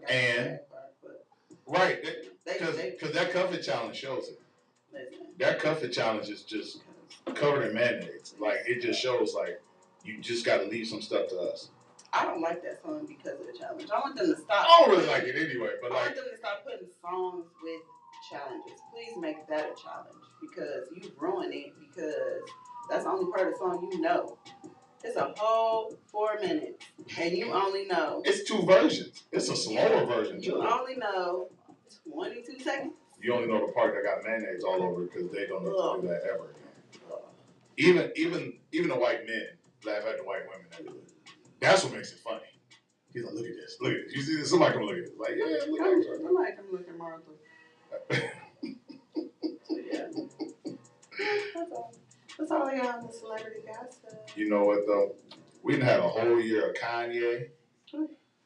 And right, because that comfort challenge shows it. Listen. That comfort challenge is just covered in mayonnaise. Like, it just shows, like, you just got to leave some stuff to us. I don't like that song because of the challenge. I want them to stop. I don't really like it anyway, but I like, want them to stop putting songs with challenges. Please make that a challenge because you ruin it because that's the only part of the song you know. It's a whole 4 minutes and you only know. It's 2 versions. It's a slower version, too. You only know 22 seconds. You only know the part that got mayonnaise all over it because they don't need to do that ever again. Even the white men laugh at the white women that do it. That's what makes it funny. He's like, look at this. You see this? Somebody come look at this. Like, yeah, look at this. Somebody come look at Martha. Yeah. That's all I got on the celebrity gossip. You know what, though? We done had a whole year of Kanye.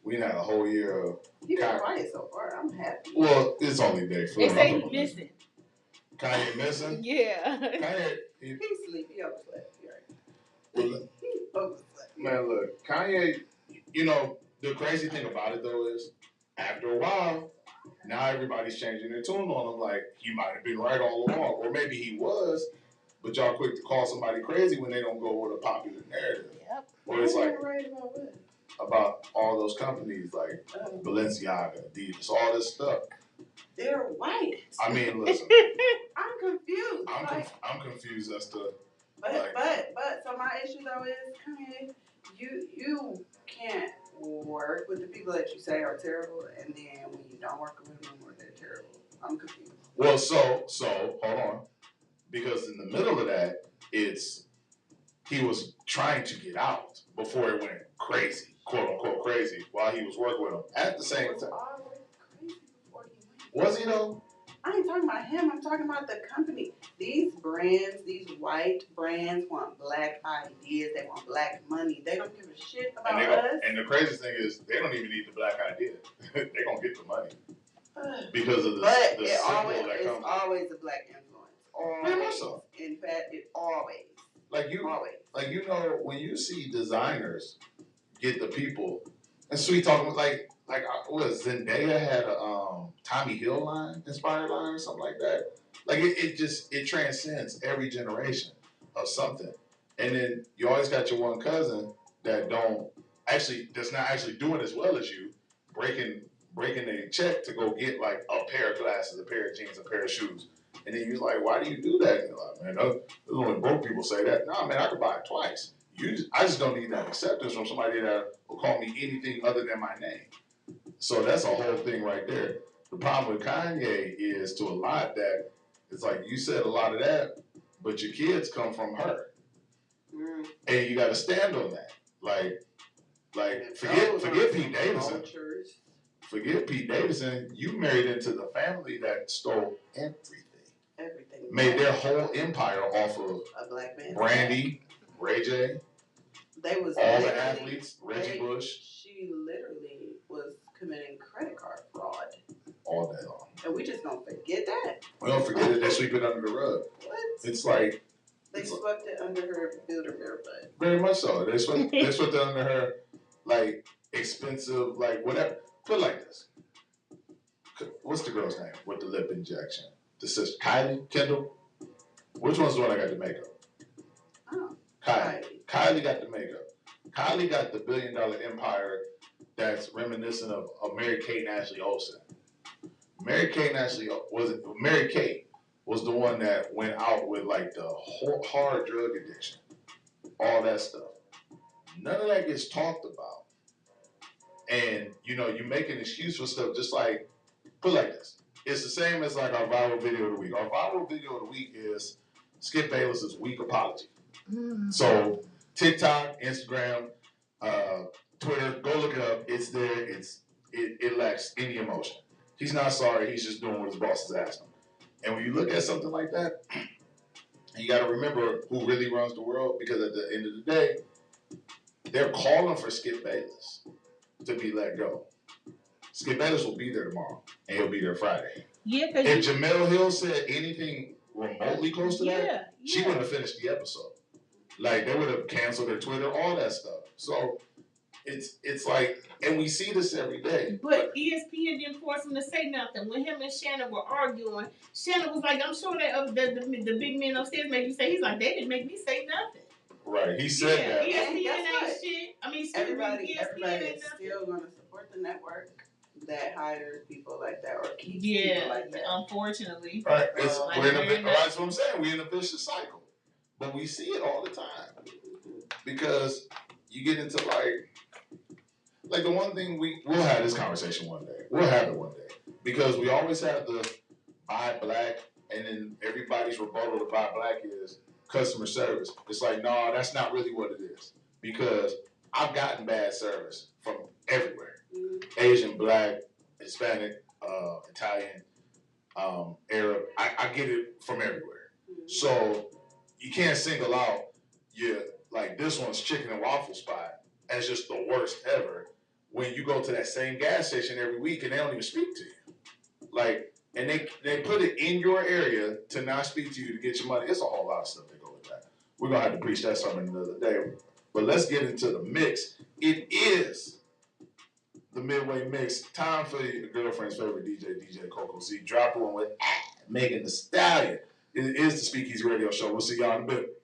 We done had a whole year of... You've been quiet so far. I'm happy. Well, it's only day 4. They say he's missing. Kanye missing? Yeah. Kanye... He's asleep. He overslept. He overslept. Man, look, Kanye, you know, the crazy thing about it, though, is after a while, now everybody's changing their tune on him. Like, he might have been right all along. Or maybe he was, but y'all quick to call somebody crazy when they don't go with a popular narrative. Yep. Or it's like... right about what? About all those companies like Balenciaga, Adidas, all this stuff. They're white. I mean, listen. I'm confused. I'm confused as to. But so my issue though is, Kanye, you can't work with the people that you say are terrible, and then when you don't work with them, they're terrible. I'm confused. Well, so hold on, because in the middle of that, he was trying to get out before it went crazy. Quote unquote crazy while he was working with him at the same time. Was he though? I ain't talking about him. I'm talking about the company. These brands, these white brands want black ideas. They want black money. They don't give a shit about us. And the craziest thing is they don't even need the black idea. They're going to get the money. Because of the it's always a black influence. Always. So. In fact, it always. Like you know, when you see designers get the people, and Sweet talking about like what Zendaya had a Tommy Hill inspired line or something like that. Like it transcends every generation of something. And then you always got your one cousin that's not actually doing as well as you, breaking a check to go get like a pair of glasses, a pair of jeans, a pair of shoes. And then you're like, why do you do that? And you're like, man, those only broke people say that. Nah, man, I could buy it twice. I just don't need that acceptance from somebody that will call me anything other than my name. So that's a whole thing right there. The problem with Kanye is to a lot that it's like you said a lot of that, but your kids come from her, and you got to stand on that. Like forget Pete Davidson. Forget Pete Davidson. You married into the family that stole everything. Made their whole empire off of a black man. Brandy, Ray J. They was all the athletes, Reggie Bush. She literally was committing credit card fraud all day long. And we just don't forget that. We don't forget it. They sweep it under the rug. What? It's like they swept it under her Bilderberg butt. Very much so. They swept it under her, like expensive, like whatever. Put it like this. What's the girl's name with the lip injection? The sister Kylie Kendall. Which one's the one that got the makeup? Oh, Kylie got the makeup. Kylie got the $1 billion empire that's reminiscent of Mary Kate and Ashley Olsen. Mary Kate was the one that went out with like the hard drug addiction, all that stuff. None of that gets talked about. And you make an excuse for stuff just like, put it like this. It's the same as like our viral video of the week. Our viral video of the week is Skip Bayless's weak apology. Mm-hmm. So TikTok, Instagram, Twitter, go look it up. It's there. It lacks any emotion. He's not sorry. He's just doing what his boss is asking him. And when you look at something like that, you got to remember who really runs the world, because at the end of the day, they're calling for Skip Bayless to be let go. Skip Bayless will be there tomorrow, and he'll be there Friday. Yeah, if Jamel Hill said anything remotely close to that, she wouldn't have finished the episode. Like, they would have canceled their Twitter, all that stuff. So it's like, and we see this every day. But ESPN didn't force him to say nothing. When him and Shannon were arguing, Shannon was like, I'm sure that the big men upstairs made you say, he's like, they didn't make me say nothing. Right, he said that. ESPN ain't shit. I mean, everybody is still going to support the network that hires people like that or keeps people like that. Unfortunately. Right, that's what I'm saying. We're in a vicious cycle. But we see it all the time. Because you get into like the one thing we'll have this conversation one day. We'll have it one day. Because we always have the buy black, and then everybody's rebuttal to buy black is customer service. It's like, no, that's not really what it is. Because I've gotten bad service from everywhere. Asian, black, Hispanic, Italian, Arab. I get it from everywhere. So you can't single out like this one's chicken and waffle spot as just the worst ever when you go to that same gas station every week and they don't even speak to you. Like, and they put it in your area to not speak to you to get your money. It's a whole lot of stuff that go with that. We're going to have to preach that sermon another day. But let's get into the mix. It is the Midway Mix. Time for your girlfriend's favorite DJ Coco Z. Drop one with Megan Thee Stallion. It is the SpeakEasy Radio Show. We'll see y'all in a bit.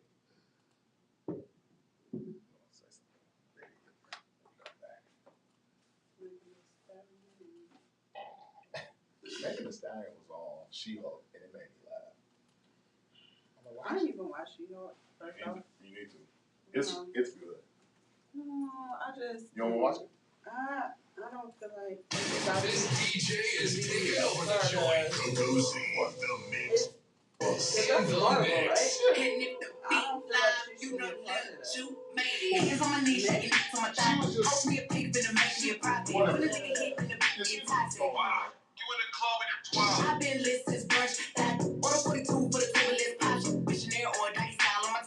Megan Thee Stallion was on She-Hulk, and it made me laugh. I didn't even watch She-Hulk. You need to. It's good. No, I just... You don't want to watch it? I don't feel like... This DJ is taking over the joint. Coco Z, the mix. It's horrible, right? And if the beat live, you know that you made it. Hands on my knees, shaking ass on my thighs. Hold me a pig, finna make me a profit. When a nigga hit, finna be toxic. Wow. You in the club with your 12. I've been lit since brunch. That 142 for the turbulence pop. Missionary or a dice style on my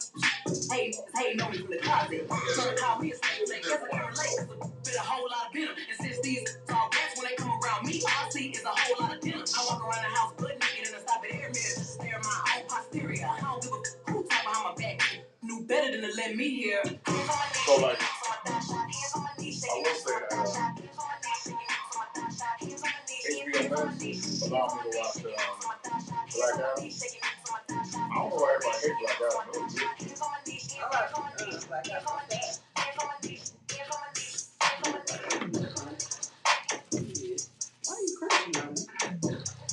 hey, no, from the closet. Trying to call me a slave, like, yes, I can relate. Cause I been a whole lot of venom. And since these tall rats, when they come around me, all I see is a whole lot of denim. I walk around the house, butt naked, and I stop at air mirror. Stare at my own posterior. I don't give a who talk behind my back. Knew better than to let me hear. So, like, I will say that HBO Max allowed me to watch Black Adam. I don't know why everybody hates Black Adam. No, I like Black Adam. Why are you crying on me?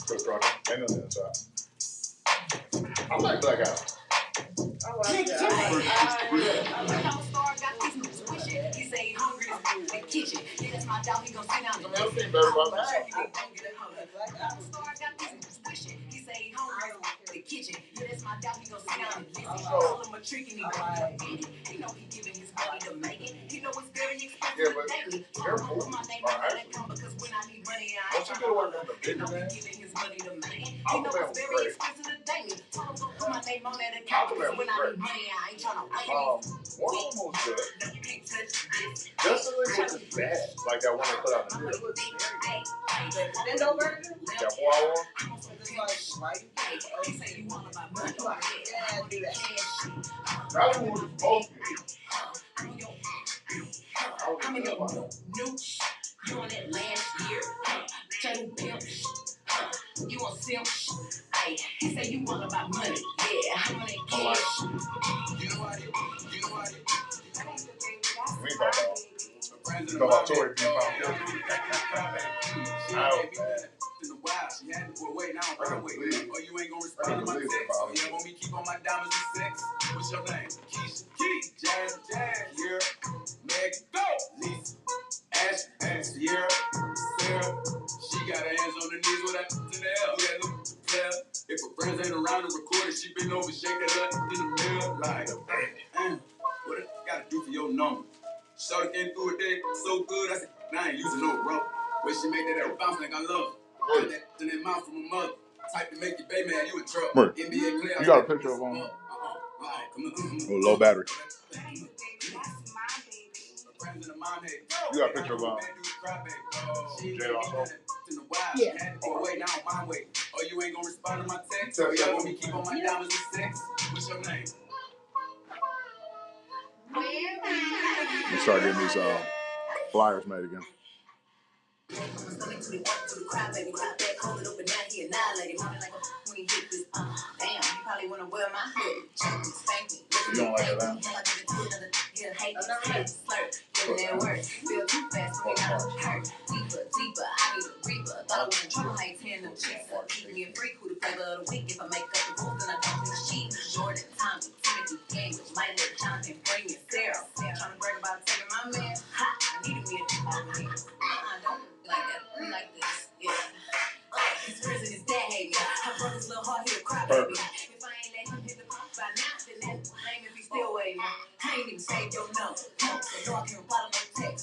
Chris Rock, ain't nothing inside. I like Black Adam. I like that. my dog, he gon' sit down. I think better about this. He say he hungry in the kitchen. Yeah, that's my dog, he gon' sit down and listen. Call him a trick and he gon' get it. He know he giving his money to make it. He know it's very expensive daily. Their movies are actually. Because when I need money, Once you get away from the bigger man, giving his money to make it. He know it's very expensive to daily. Told him to put my name on that account because when I need money, I ain't tryna wait. one almost good. Just a little bit is bad. Like that one they put out in the video. Nintendo version? That 4 hour one? That one was both. I'm in the new you on that last year. Turn pimp. You want simp. Hey, he say you want about money. Yeah, I'm on that cash. You know how you. We ain't talking about Tory being found guilty. In the wild, she had to wait now. Or you ain't gonna respond to my text. Oh, yeah, want me keep on my diamonds and sex. What's your name? Keisha, Key, Jazz, Sierra, Meg, go, Lisa, Ash, Sierra, Sarah. She got her hands on her knees with that to the L. Yeah, look, tell. If her friends ain't around to record it, she been over shaking up in the mirror like, what it gotta do for your number? Shorty came through a day so good, I said, I ain't using no rope. When she make that bounce like I love her. Put that in that mouth from a mother. Type to make you pay, man, you in trouble. Right. NBA player. You got a picture of him? With low battery. You got a picture of Jay also? Yeah. Oh, wait, now my way. Oh, you ain't gonna respond to my text? So, yeah, want me keep on my diamonds and sex? What's your name? Let's start getting these flyers made again. You don't like that? Like this, yeah. His prison is dead, hey, I broke his little heart, he'll cry, baby. If I ain't let him hit the pump by now, then that's lame if he's still waiting. I ain't even saved your number, so I can reply to no text.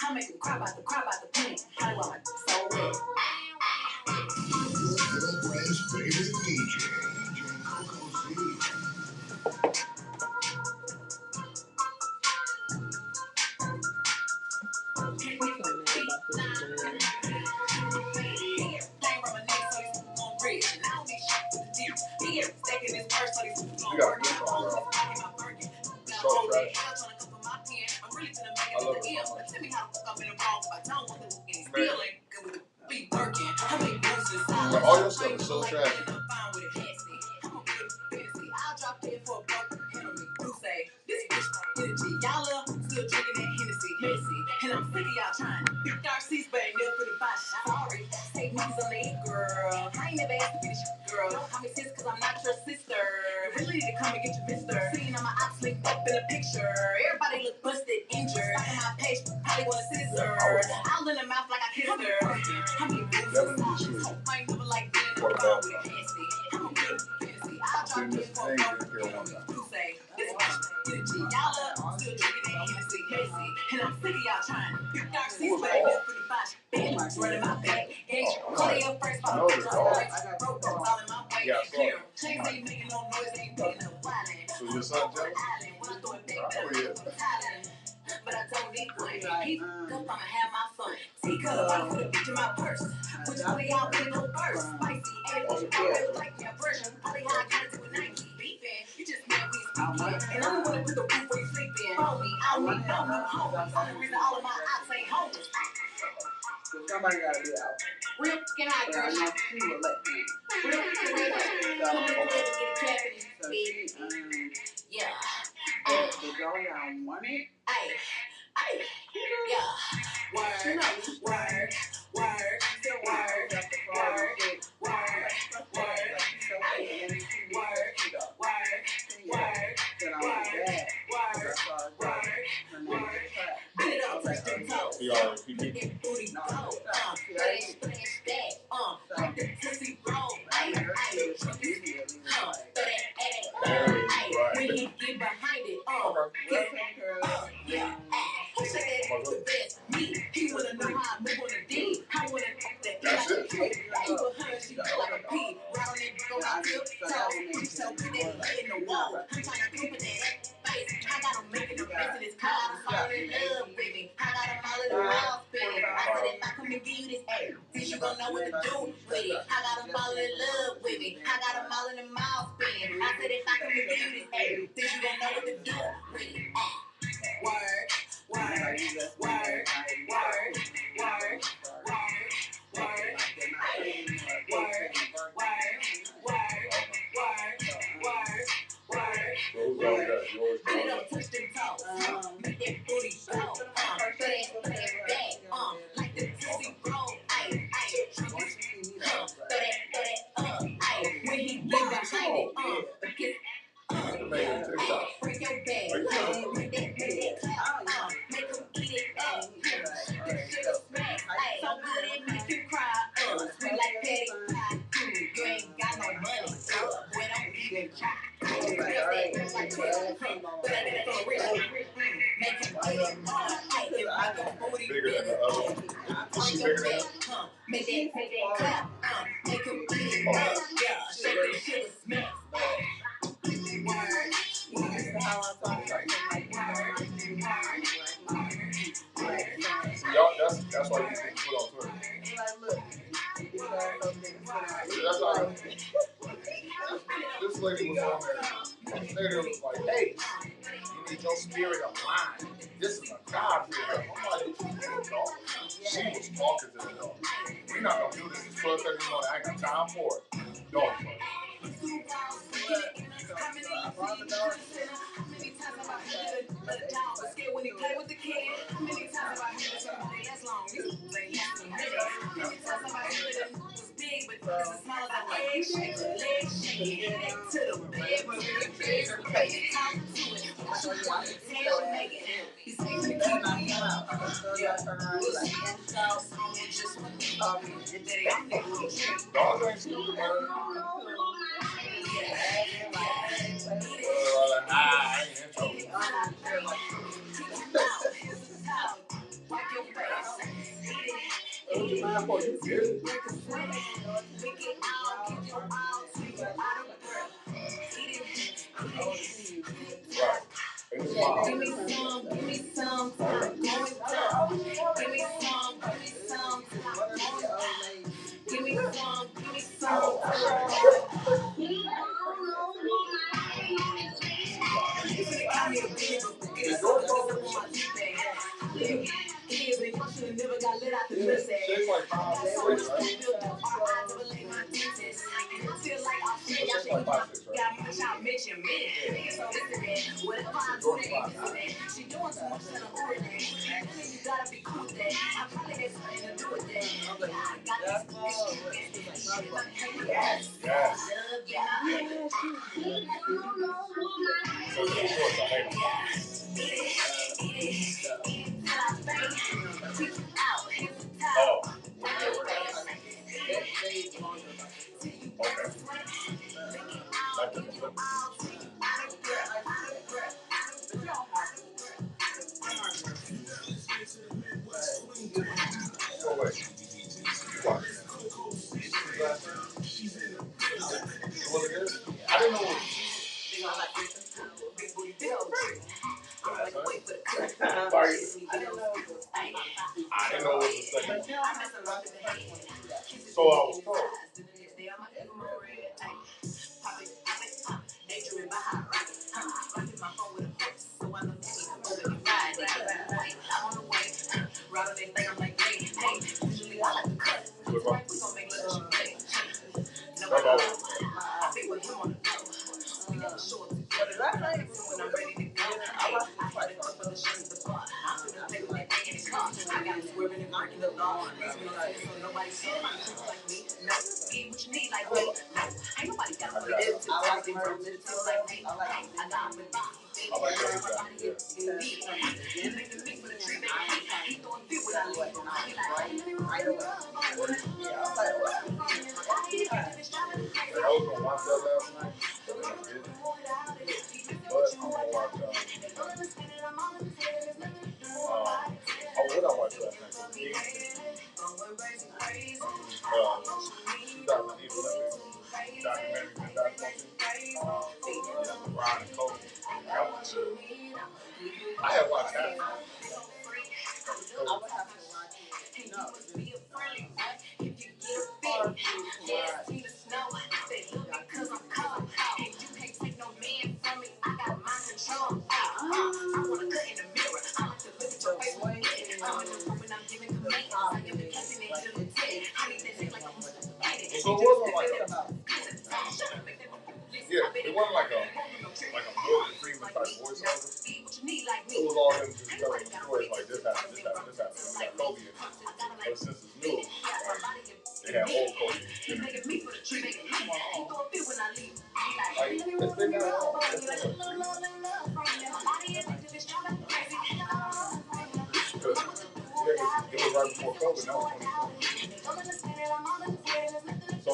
I make him cry about the pain. How do I so wet? Your friend's favorite DJ, Coco C. You got a good song, bro. It's so trash. I love it so much. But all your stuff is so trash. Y'all still drinking that Hennessy, and I'm sick of y'all trying. Big dark seats, but ain't never finna buy shit. Sorry, take niggas on the girl. I ain't never asked to be the shit, girl. Don't call me sis, cause I'm not your sister. You really need to come and get your mister. Seeing on my ops linked up in a picture. Everybody look busted, injured. Stock on my page, probably want a scissor. I'll in the mouth like I kissed her. How many bruises? I ain't never like being in the car with a Hennessy. I'm a real fantasy. I'll drop in for a broke. You say, this bitch, y'all still drinking that Hennessy, and I'm sick of y'all trying. Big dark seats, but ain't never finna buy shit. Running my back, call your first pop. All in my way, chains ain't making no noise, ain't picking up wildin'. So your son jealous? But I told these boys, I'ma have my fun. See, color, I put a bitch in my purse. Which way y'all finna go first? Spicy, everything, like your version. Probably how I got it to a Nike. Beefin', you just mad we speakin'. And I'm the one that put the roof where you sleepin'. Hold me, I don't need no homies. Only reason all of my ops ain't homeless. Somebody gotta do that. Real fucking hot girl. I'm not sure what let me. Real fucking hot girl. Get it clapping, baby. Yeah. The girl y'all want it? Ay, yeah. Word, word, still word, He already he did. When he get behind it, yeah, the best me. He wanna know how I move on the D. I wanna that That's it. she look like a pea. Right on that go out here, so good that he in the wall. I'm trying to keep it that face. I got him making the rest of this car. I'm falling in love with me. I got him all in the mouth spinning. I said if I come and give you this air, then you gon' know what to do with it. I got him falling in love with me. I got him all in the mouth spinning. I said if I come and give you this air, then you gon' know what to do with it. Word, word, word, word, word, word, word, Put it up, touch them toes, make that booty go, throw that back, like the Tootsie Roll, ayy, throw that up, ayy, when he get behind it, get break your back, make that clap, make him eat it up, the sugar smack, so good it make you cry, sweet like petty pie, you ain't got no money, boy don't even try, make him eat it hard, make your booty Bigger than the other. Is she bigger than that? make that clap, make him eat it up, yeah, shake that sugar smack. Y'all, that's why these things put on Twitter. That's how this lady was on there. This lady was like, hey, you need your spirit aligned. This is a God fear. I'm like, what you doing, dog? She was talking to the dog. We're not gonna do this. It's 12:30 in the morning. I ain't got time for it. Dog fuck. When he play with the kid, how many times have I heard somebody that's long? You say yes to me. How many times have I heard that was big, but it's as small as a leg shake, neck to the bed, but when the beds are paid, talk to it. What you want to tell me? He's taking the key out. Yeah, just when you talk to me, I'm nigga. Dogs ain't stupid, man. I ain't into it. Right. Give me some, give me some, I'm going down. Give me some, give me some, I'm going down. Give me some, give me some. Never got lit out the pussy. She's like 5'6", right? Feel like I feel like 5'6", right? Got much out mention me. So listen, what if I'm doing she doing too much in the order. You gotta be cool with that. I probably got something to do with that. I got this Yes. So the shorts, I hate them. Oh. Okay. Oh, wait. What? Was it good? I didn't know what. Sorry. I didn't know what was the second one. So I was told. So it wasn't like a, yeah, it wasn't like a Morgan Freeman type voiceover. It was all them just telling the stories like this happened, this happened, this happened. And we got Kobe in it. But since it's new, like, they have old Kobe in it. Like, it's been that long. It's been like 3 months. It was right before COVID, now it's 2020. So,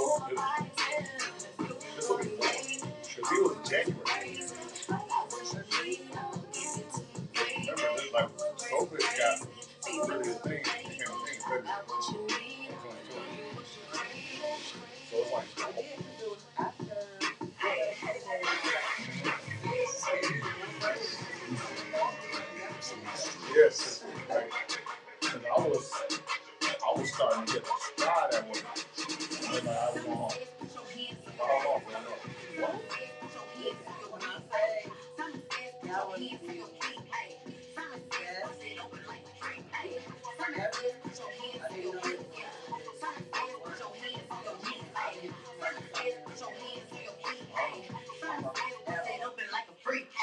this will be fun. Because he was in January. Remember, this, like, COVID got really a thing, became a thing in February 2020. So it's like, yes, like, and I was starting to get a stride at work. And like, I was going home.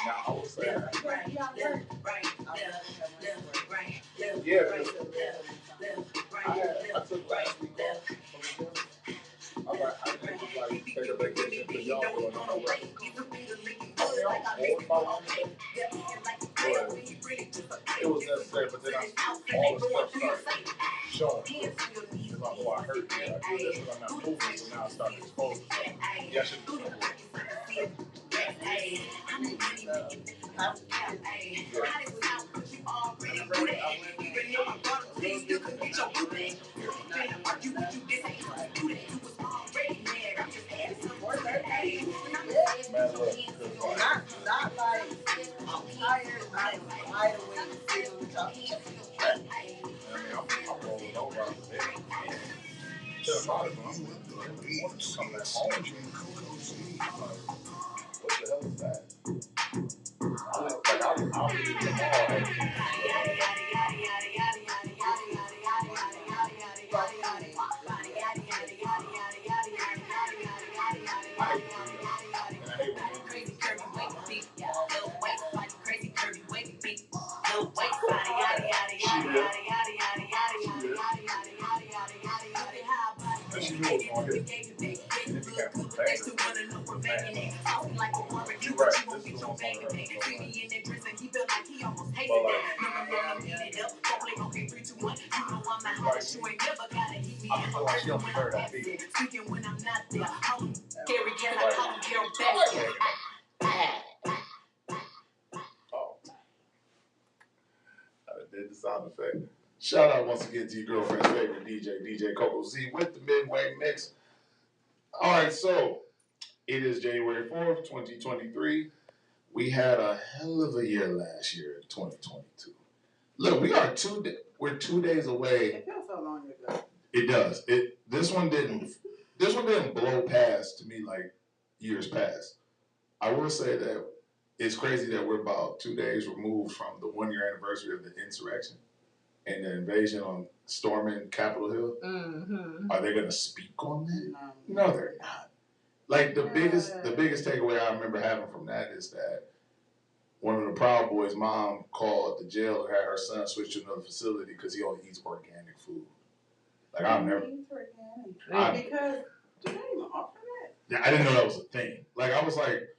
Now, I would say that. Yeah, I took last week off. I didn't like take a vacation because y'all were going nowhere. It was necessary, but then all the stuff started showing. It's like, oh, I hurt. Yeah, I do this because I'm not moving, so now I start exposing stuff. Yeah, I should do that. Not like I'm tired, I'm wide awake, feeling tough. I mean, I'm rolling over out of bed. Tell about it, man. Come back home. What the hell is that? I'll leave tomorrow. She knew it was going to hit. And if you got to back her, you're right. This is the one song I heard. I feel like she only heard that beat. Oh. I did the sound effect. Shout out once again to your girlfriend's favorite DJ Coco Z with the Midway Mix. All right, so it is January 4th, 2023. We had a hell of a year last year in 2022. Look, we're 2 days away. It feels so long ago. It does. This one didn't blow past to me like years past. I will say that it's crazy that we're about 2 days removed from the 1 year anniversary of the insurrection and the invasion on storming Capitol Hill. Mm-hmm. Are they going to speak on that? No, they're not. Like the biggest takeaway I remember having from that is that one of the Proud Boys' mom called the jail and had her son switch to another facility because he only eats organic food. Like I've never. Because do they even offer that? Yeah, I didn't know that was a thing. Like I was like,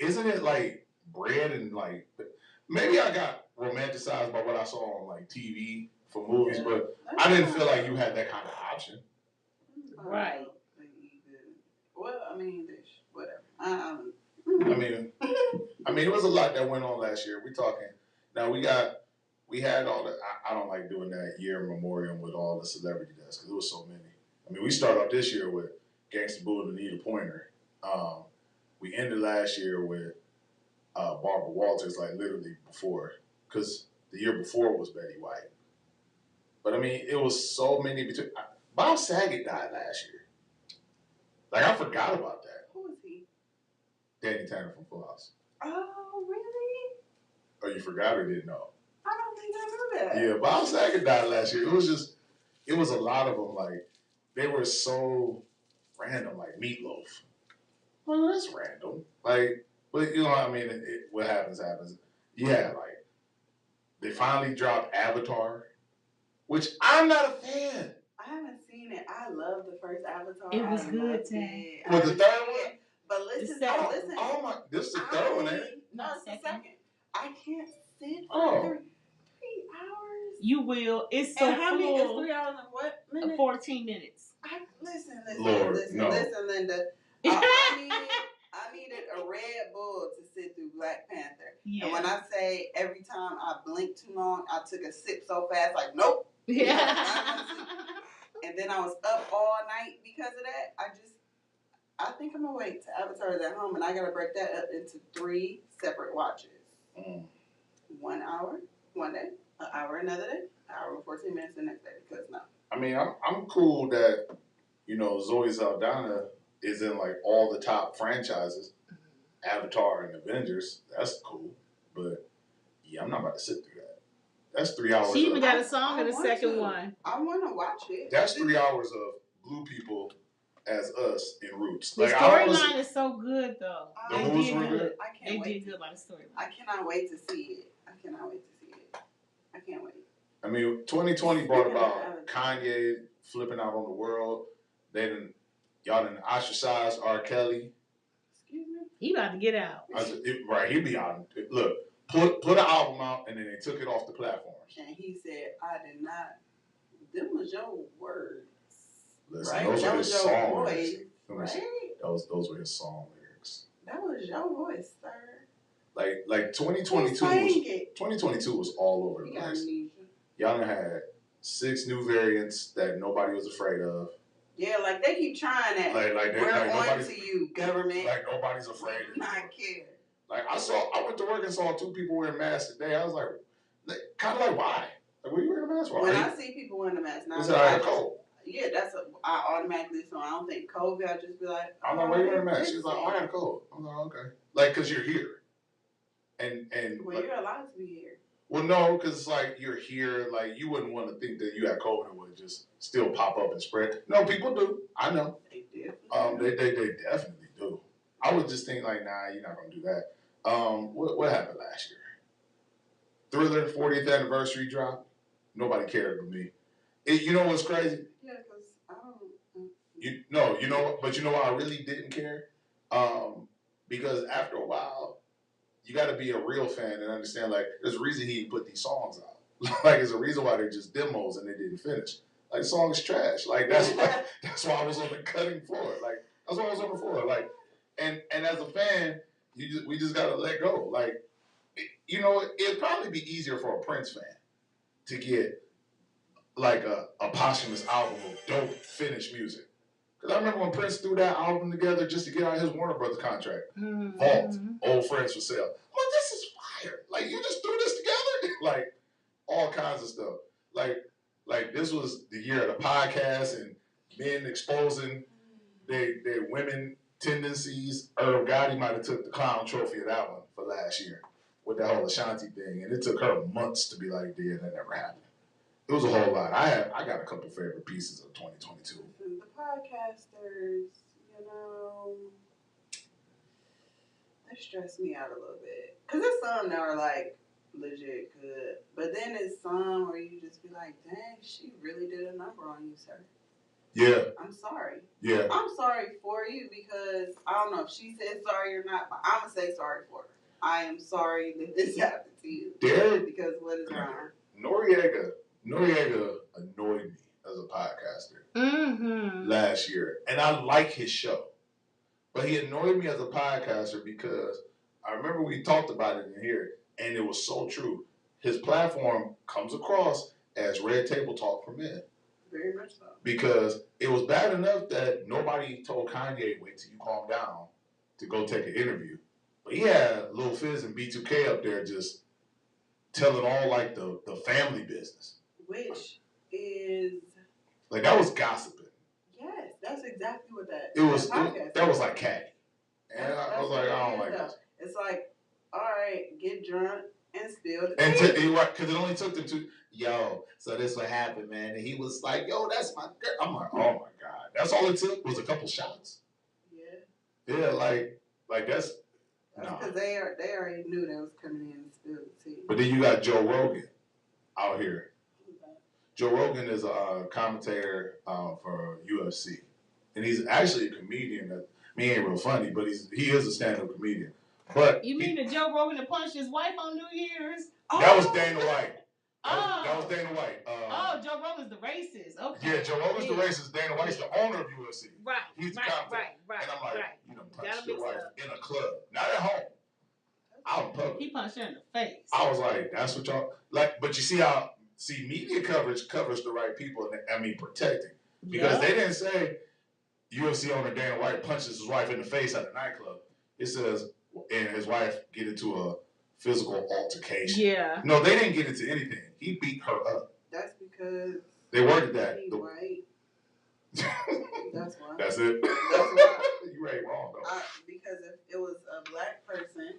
isn't it like bread and like maybe I got romanticized by what I saw on like TV for movies, but I didn't feel like you had that kind of option. Right. Well, I mean, whatever. I mean, it was a lot that went on last year. We talking now. We had all the. I don't like doing that year memorial with all the celebrity deaths because it was so many. I mean, we started off this year with Gangsta Boo and Anita Pointer. We ended last year with Barbara Walters, like literally before, because the year before was Betty White. But I mean, it was so many between. Bob Saget died last year. Like I forgot about that. Who is he? Danny Tanner from Full House. Oh, really? Oh, you forgot or didn't know? I don't think I knew that. Yeah, Bob Saget died last year. It was a lot of them. Like they were so random, like Meatloaf. Well, that's random. Like, but you know what I mean? What happens. Yeah, like, they finally dropped Avatar, which I'm not a fan. I haven't seen it. I love the first Avatar. It was good, Tay. Was the third one? But listen. Oh my, this is the third one, ain't it? No, it's the second. I can't sit Oh. for 3 hours. You will. It's so And how many? It's full. 3 hours and what minutes? 14 minutes. Listen, Lord, no. listen, Linda. I needed a Red Bull to sit through Black Panther. Yeah. And when I say every time I blinked too long, I took a sip so fast, like, nope. Yeah. And then I was up all night because of that. I think I'm gonna wait till Avatar's at home, and I gotta break that up into 3 separate watches. 1 hour, one day, an hour another day, an hour and 14 minutes the next day. Because no. I mean, I'm cool that, you know, Zoe Saldana is in like all the top franchises, Avatar and Avengers. That's cool, but yeah, I'm not about to sit through that. That's 3 hours. She even got a song in the second one. I want to watch it. That's 3 hours of blue people as us in Roots. The like, storyline is so good, though. The They moves did were good. good. They did good by the storyline. I cannot wait to see it. I can't wait. I mean, 2020 brought about Kanye flipping out on the world. Y'all done ostracized R. Kelly. Excuse me? He about to get out. Right, he'll be out. Look, put an album out, and then they took it off the platforms. And he said, I did not. Them was your words. Listen, right? those That were was his your song voice, lyrics. right? Those were his song lyrics. That was your voice, sir. Like 2022 was all over the place. Y'all done had 6 new variants that nobody was afraid of. Yeah, like they keep trying that. We're on to you, government. Like nobody's afraid of not care. Like I went to work and saw 2 people wearing masks today. I was like kind of like, why? Like, what are you wearing a mask for? When I see people wearing a mask, now I had a cold. Yeah, I automatically, so I don't think COVID. I just be like, I'm like, why are you wearing a mask? She's like, I had a cold. I'm like, okay. Like, cause you're here. And well, you're allowed to be here. Well, no, because it's like you're here. Like, you wouldn't want to think that you had COVID and would just still pop up and spread. No, people do. I know. They do. They definitely do. I was just thinking like, nah, you're not gonna do that. What happened last year? Thriller 40th anniversary drop. Nobody cared but me. You know what's crazy? Yeah, because I don't. But you know why I really didn't care? Because after a while, you got to be a real fan and understand, like, there's a reason he put these songs out. Like, there's a reason why they're just demos and they didn't finish. Like, the song is trash. Like, that's why I was on the cutting floor. Like, that's why I was on the floor. Like, and as a fan, we just got to let go. Like, it'd probably be easier for a Prince fan to get, like, a posthumous album of dope, finished music. Because I remember when Prince threw that album together just to get out of his Warner Brothers contract. Mm-hmm. Vault, Old Friends for Sale. Well, this is fire. Like, you just threw this together? Like, all kinds of stuff. Like this was the year of the podcast and men exposing their women tendencies. Irv Gotti might have took the clown trophy of that one for last year with that whole Ashanti thing. And it took her months to be like, yeah, that never happened. It was a whole lot. I got a couple favorite pieces of 2022. The podcasters, they stress me out a little bit. Because there's some that are like legit good. But then there's some where you just be like, dang, she really did a number on you, sir. Yeah. I'm sorry. Yeah. I'm sorry for you because I don't know if she said sorry or not, but I'm going to say sorry for her. I am sorry that this happened to you. Because what is wrong? Noriega annoyed me as a podcaster last year. And I like his show. But he annoyed me as a podcaster because I remember we talked about it in here, and it was so true. His platform comes across as Red Table Talk for Men. Very much so. Because it was bad enough that nobody told Kanye, wait till you calm down to go take an interview. But he had Lil Fizz and B2K up there just telling all like the family business. Which is... Like, that was gossiping. Yes, that's exactly what that was. That was like catty. And I was like, I don't like this. It's like, all right, get drunk And spilled the And tea. because it only took them to, so this what happened, man. And he was like, yo, that's my girl. I'm like, oh my God. That's all it took was a couple shots. Yeah. Yeah, like that's because they already knew they was coming in and spilled the tea. But then you got Joe Rogan out here. Joe Rogan is a commentator for UFC. And he's actually a comedian. He ain't real funny, but he is a stand-up comedian. But you mean the Joe Rogan that punched his wife on New Year's? That was Dana White. That was Dana White. Joe Rogan's the racist. Okay. Yeah, Joe Rogan's the racist. Dana White's the owner of UFC. Right. He's the commentator. Right. And I'm like, you know, punched your wife up. in a club, not at home. Out in public. He punched her in the face. I was like, that's what y'all like. But you see media coverage covers the right people. Protecting because they didn't say UFC owner Dana White punches his wife in the face at a nightclub. It says, and his wife get into a physical altercation. Yeah. No, they didn't get into anything. He beat her up. That's because they worded that. He's white. That's why. That's it. That's why. You ain't wrong though. Because if it was a black person,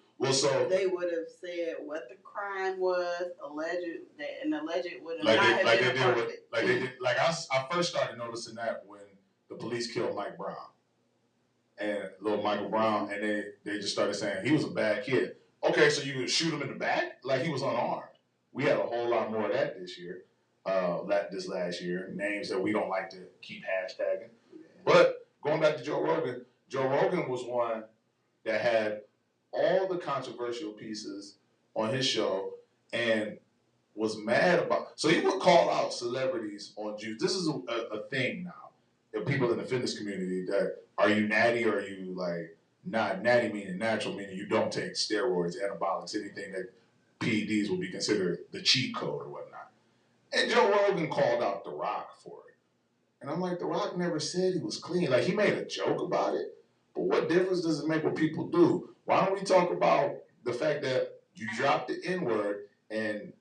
they would have said what the crime was, alleged would have like not they been a part of it. I first started noticing that when the police killed Mike Brown. And little Michael Brown, and they just started saying he was a bad kid. Okay, so you would shoot him in the back like he was unarmed. We had a whole lot more of that this year, this last year. Names that we don't like to keep hashtagging. But going back to Joe Rogan was one that had all the controversial pieces on his show and was mad about. So he would call out celebrities on juice. This is a thing now. The people in the fitness community that are you natty or are you like not natty meaning natural meaning you don't take steroids, anabolics, anything that PEDs will be considered the cheat code or whatnot. And Joe Rogan called out The Rock for it. And I'm like, The Rock never said he was clean. Like he made a joke about it, but what difference does it make what people do? Why don't we talk about the fact that you dropped the N-word and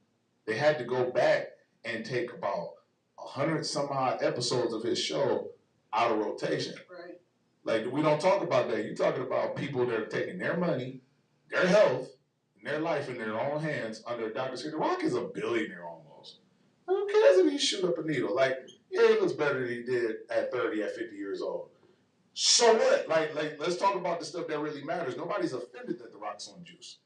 they had to go back and take about 100 some odd episodes of his show out of rotation. Right. Like, we don't talk about that. You're talking about people that are taking their money, their health, and their life in their own hands under a doctor's care. The Rock is a billionaire almost. Who cares if he shoot up a needle? Like, yeah, he looks better than he did at 30, at 50 years old. So what? Like, let's talk about the stuff that really matters. Nobody's offended that The Rock's on juice.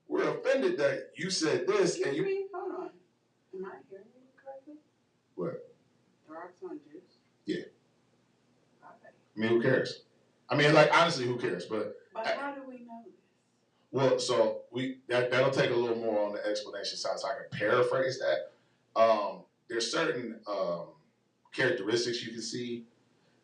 We're offended that you said this and you... Hold on. Am I hearing you correctly? What? The Rock's on juice? Yeah. Who cares? Honestly, who cares? But how do we know this? Well, so that'll take a little more on the explanation side, so I can paraphrase that. There's certain characteristics you can see.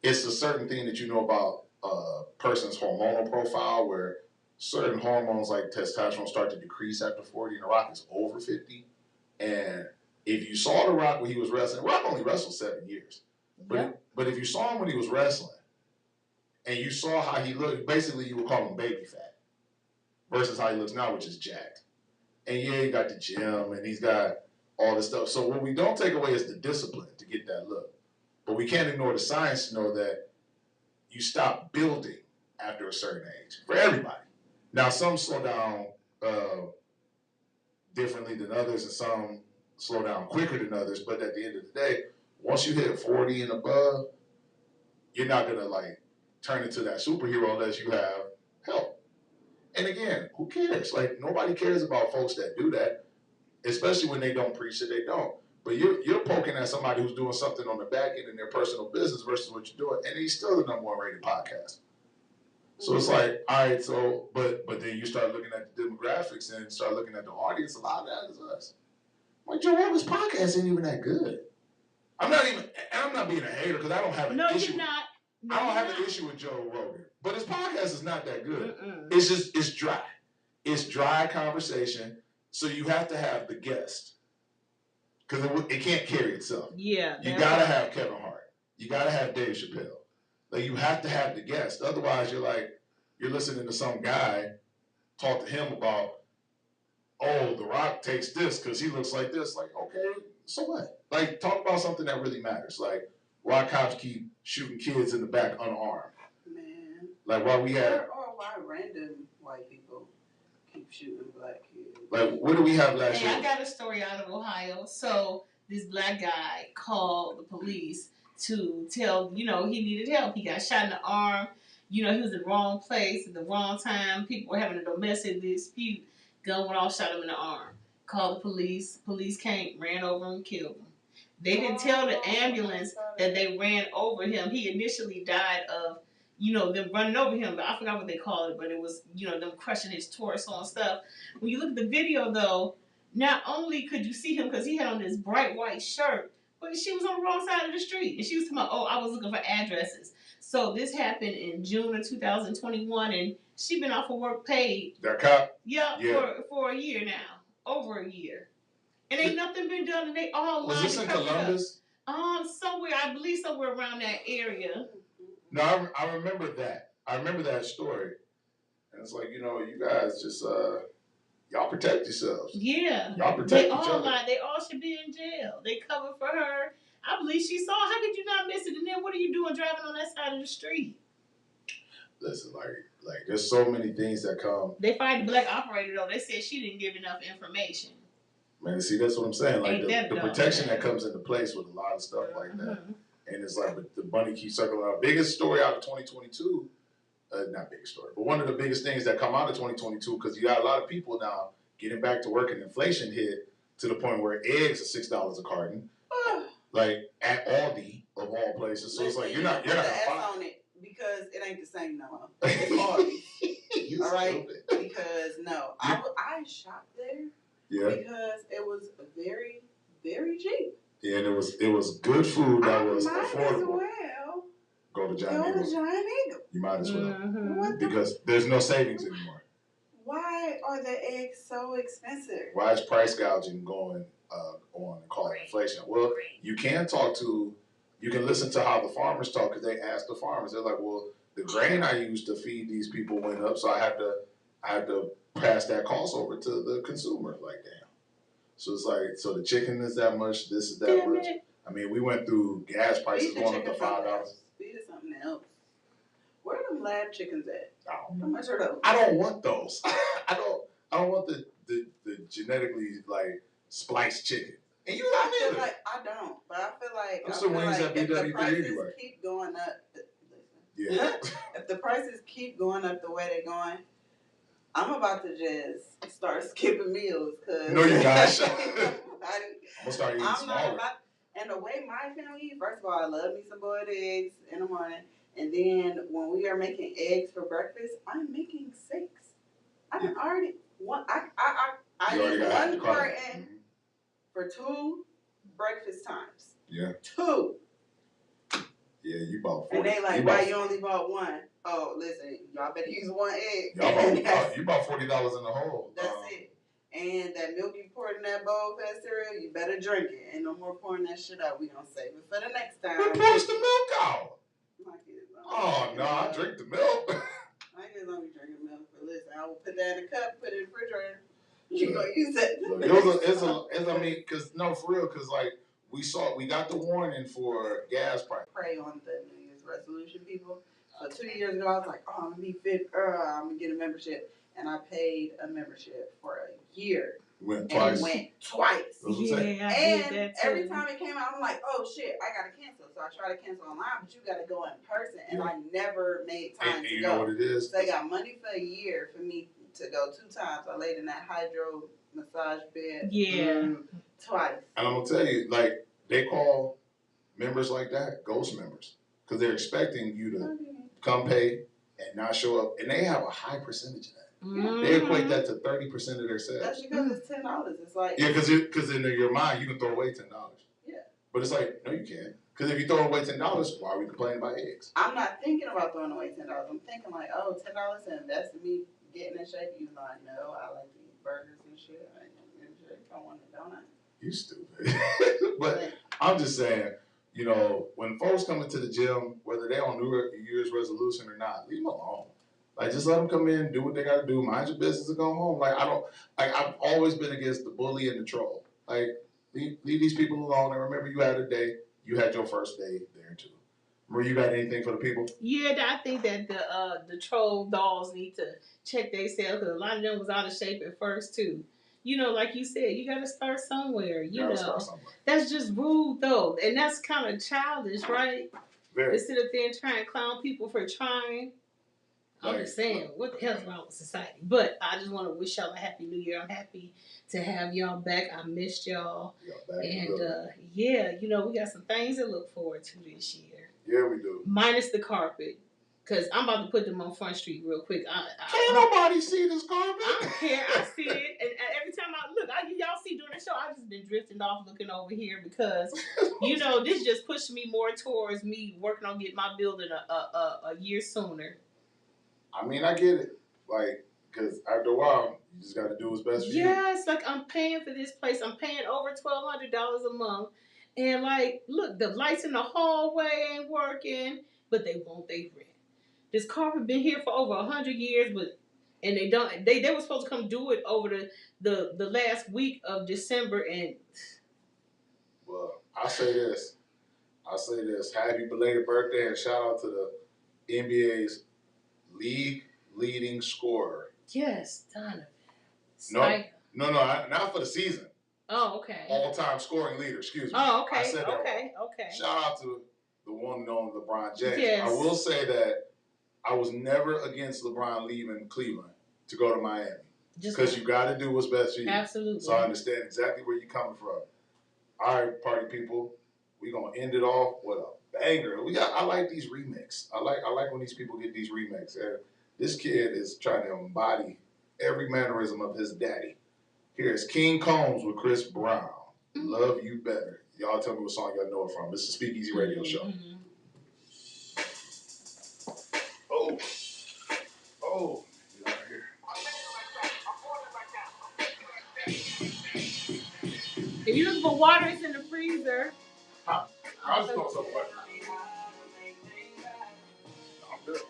It's a certain thing that you know about a person's hormonal profile, where certain hormones like testosterone start to decrease after 40, and The Rock is over 50. And if you saw The Rock when he was wrestling, Rock only wrestled 7 years. But if you saw him when he was wrestling, and you saw how he looked, basically you would call him baby fat versus how he looks now, which is jacked. And yeah, he got the gym and he's got all this stuff. So what we don't take away is the discipline to get that look. But we can't ignore the science to know that you stop building after a certain age for everybody. Now, some slow down differently than others and some slow down quicker than others. But at the end of the day, once you hit 40 and above, you're not going to turn into that superhero unless you have help. And again, who cares? Nobody cares about folks that do that, especially when they don't preach it, they don't. But you're poking at somebody who's doing something on the back end in their personal business versus what you're doing, and he's still the #1 rated podcast. So it's like, all right, so, but then you start looking at the demographics and start looking at the audience, a lot of that is us. Joe Rogan's podcast ain't even that good. I'm not being a hater because I don't have an issue. You're not. No, I don't have an issue with Joe Rogan, but his podcast is not that good. It's dry. It's dry conversation, so you have to have the guest because it can't carry itself. Yeah. You gotta have Kevin Hart. You gotta have Dave Chappelle. You have to have the guest. Otherwise, you're listening to some guy talk to him about, oh, The Rock takes this because he looks like this. Okay, so what? Talk about something that really matters. Why cops keep shooting kids in the back unarmed? Man. Why we have... Or why random white people keep shooting black kids. Like, what do we have last year? I got a story out of Ohio. So this black guy called the police to tell, he needed help. He got shot in the arm. He was in the wrong place at the wrong time. People were having a domestic dispute. Gun went off, shot him in the arm. Called the police. Police came, ran over him, killed him. They didn't tell the ambulance that they ran over him. He initially died of, them running over him. But I forgot what they called it, but it was, them crushing his torso and stuff. When you look at the video, though, not only could you see him because he had on this bright white shirt, but she was on the wrong side of the street. And she was talking about, I was looking for addresses. So this happened in June of 2021, and she been off of work paid. That cop? Yeah. For a year now. Over a year. And ain't nothing been done, and they all was this in Columbus? Somewhere, I believe somewhere around that area. No, I remember that. I remember that story. And it's like, you guys just, y'all protect yourselves. Yeah. Y'all protect each other. They all should be in jail. They covered for her. I believe she saw. How could you not miss it? And then what are you doing driving on that side of the street? Listen, like there's so many things that come. They fired the black operator, though. They said she didn't give enough information. Man, see, that's what I'm saying. Like, the protection man. that comes into place with a lot of stuff like that. And it's like, the bunny keeps circling out. Biggest story out of 2022, not biggest story, but one of the biggest things that come out of 2022, because you got a lot of people now getting back to work, and inflation hit to the point where eggs are $6 a carton. Like, at Aldi, of all places. So it's like, you're not gonna find on it because it ain't the same no more. It's Aldi. All right? Stupid. Because, no, I shopped there. Yeah. Because it was very, very cheap. Yeah, and it was good food that was affordable. Well, go to Giant Eagle. You might as well. Because there's no savings anymore. Why are the eggs so expensive? Why is price gouging going on and calling inflation? Well, you can listen to how the farmers talk, because they ask the farmers. They're like, well, the grain I used to feed these people went up, so I have to pass that cost over to the consumer. Like, damn. So it's like, so the chicken is that much, this is that much. I mean, we went through gas prices going up to $5. Feed it something else. Where are them lab chickens at? How much are those? I don't want those. I don't want the genetically like spliced chicken. And you don't I either. feel like I don't, but I feel like I'm still wings at if the BW3 prices anyway. keep going up, Yeah. if the prices keep going up the way they're going, I'm about to just start skipping meals. Cause No, you're not. I'm gonna start eating smaller. And the way my family eats, first of all, I love me some boiled eggs in the morning. And then when we are making eggs for breakfast, I'm making 6. I done already one. I eat one carton for 2 breakfast times. Yeah. 2. Yeah, you bought 40. And they like, why you only bought 1? Oh, listen, y'all better use 1 egg. You bought $40 in the hole. That's it. And that milk you poured in that bowl fast cereal, you better drink it. Ain't no more pouring that shit out. We gonna save it for the next time. Who pours the milk out? My kids don't. Oh no, I drink the milk. My kids don't be drinking milk. But listen, I will put that in a cup, put it in the refrigerator. You gonna use it? For real, because like we got the warning for gas price. Pray on the New Year's resolution, people. So 2 years ago, I was like, I'm gonna be fit. I'm gonna get a membership. And I paid a membership for a year. Went twice. Yeah, and every time it came out, I'm like, oh shit, I gotta cancel. So I try to cancel online, but you gotta go in person. And I never made time to go. You know what it is? So they got money for a year for me to go 2 times. I laid in that hydro massage bed. Yeah. Twice. And I'm gonna tell you, like, they call members like that ghost members, because they're expecting you to come pay and not show up, and they have a high percentage of that. They equate that to 30% of their sales. That's because it's $10. It's like because in your mind you can throw away $10. Yeah. But it's like, no, you can't. Because if you throw away $10, why are we complaining about eggs? I'm not thinking about throwing away $10. I'm thinking like, oh, $10 and invest in me getting in shape. Even though I know I like to eat burgers and shit. I ain't gonna get in shape. I want a donut. You stupid. But I'm just saying, when folks come into the gym, whether they're on New Year's resolution or not, leave them alone. Like, just let them come in, do what they got to do, mind your business, and go home. Like, I've always been against the bully and the troll. Like, leave these people alone. And remember, you had a day. You had your first day there too. Marie, you got anything for the people? Yeah, I think that the troll dolls need to check themselves because a lot of them was out of shape at first too. You know, like you said, you got to start somewhere. You know, start somewhere. That's just rude though, and that's kind of childish, right? Very. To sit up there and try and clown people for trying. I'm just saying, what the hell's wrong with society? But I just want to wish y'all a happy New Year. I'm happy to have y'all back. I missed y'all. And yeah, you know, we got some things to look forward to this year. Yeah, we do. Minus the carpet. Because I'm about to put them on Front Street real quick. Can't nobody see this carpet. I don't care. I see it. And every time I look, y'all see during the show, I just been drifting off looking over here because, you know, this just pushed me more towards me working on getting my building a year sooner. I mean, I get it. Like, because after a while, you just got to do what's best for you. Yeah, it's like I'm paying for this place. I'm paying over $1,200 a month. And, like, look, the lights in the hallway ain't working, but they want their rent. This carpet been here for over 100 years, and they don't. They were supposed to come do it over the last week of December, and well, I say this. Happy belated birthday and shout out to the NBA's league leading scorer. Yes, Donovan. No, not for the season. Oh, okay. All-time scoring leader. Excuse me. Oh, okay. I said that okay. Shout out to the one and only LeBron James. Yes. I will say that I was never against LeBron leaving Cleveland to go to Miami. Because you got to do what's best for you. Absolutely. So I understand exactly where you're coming from. All right, party people, we're going to end it off with a banger. I like these remixes. I like when these people get these remixes. This kid is trying to embody every mannerism of his daddy. Here's King Combs with Chris Brown. Love You Better. Y'all tell me what song y'all know it from. This is SpeakEasy Radio Show. Mm-hmm. Oh. Get out here. If you look for water, it's in the freezer. Huh? I was just going somewhere. I'm good.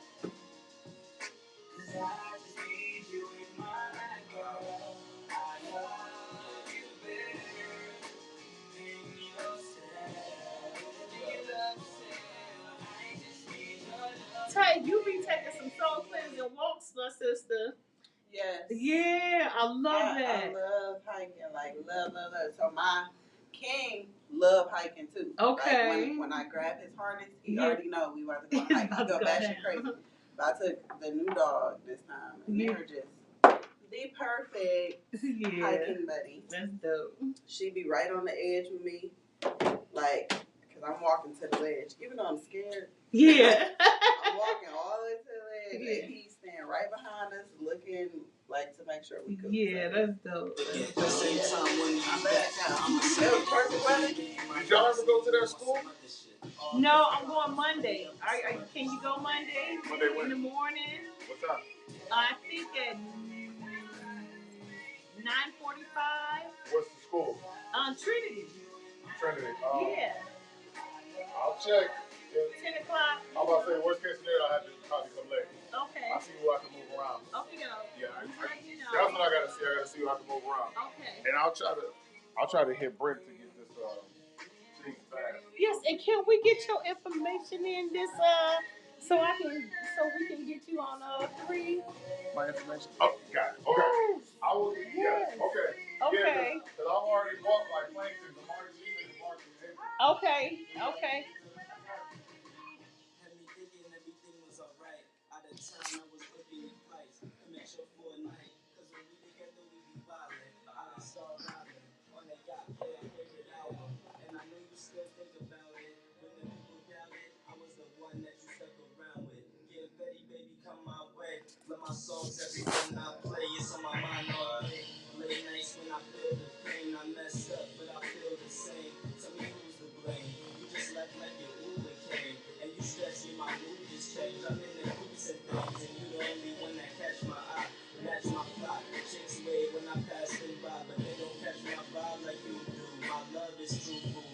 Tay, you be taking some soul cleansing walks, my sister. Yes. Yeah, I love that. I love hiking, like love. So my king love hiking too. Okay. Like when I grab his harness, he already know we about to go hike. He go batshit crazy. But I took the new dog this time, and they were just the perfect hiking buddy. That's dope. She be right on the edge with me, like, cause I'm walking to the ledge, even though I'm scared. Yeah. I'm walking all the way to the ledge, and he's standing right behind us, looking like to make sure we could. Yeah, that's dope. At the same time, when you back out, That was perfect weather. Did y'all ever go to their school? No, I'm going Monday. Can you go Monday? Monday when? In the morning. What's up? I think at 9:45. What's the school? Trinity. Trinity. Yeah. I'll check. 10 o'clock. I'm about to say, worst case scenario, I have to probably come late. Okay. I'll see who I can move around. Okay, Yeah, that's what I gotta see. I gotta see who I can move around. Okay. And I'll try to hit Brick to get this thing back. Yes, and can we get your information in this so we can get you on 3? My information. Oh, got it. Okay. Yes. I will. Yes. Okay. Okay. Yeah, because I've already bought my plane tickets. I'm already leaving in March and April. Okay. had me thinking everything was alright. At the time I was looking at price. I met you for a night. Cause when we together we be violent. I done saw Robin on the yacht for a favorite album. And I know you still think about it. When the people doubt it, I was the one that you stuck around with. Get ready, baby, come my way. Love my songs every time I play. It's on my mind all day. Late nights when I feel the pain. I mess up, but I feel the same. Tell me who's to blame. You just left like your Uber came. And you stress me, my mood just changed. I'm in the groups and things. And you the only one that catch my eye. Match my fly. Chicks wave when I pass them by. But they don't catch my vibe like you do. My love is true.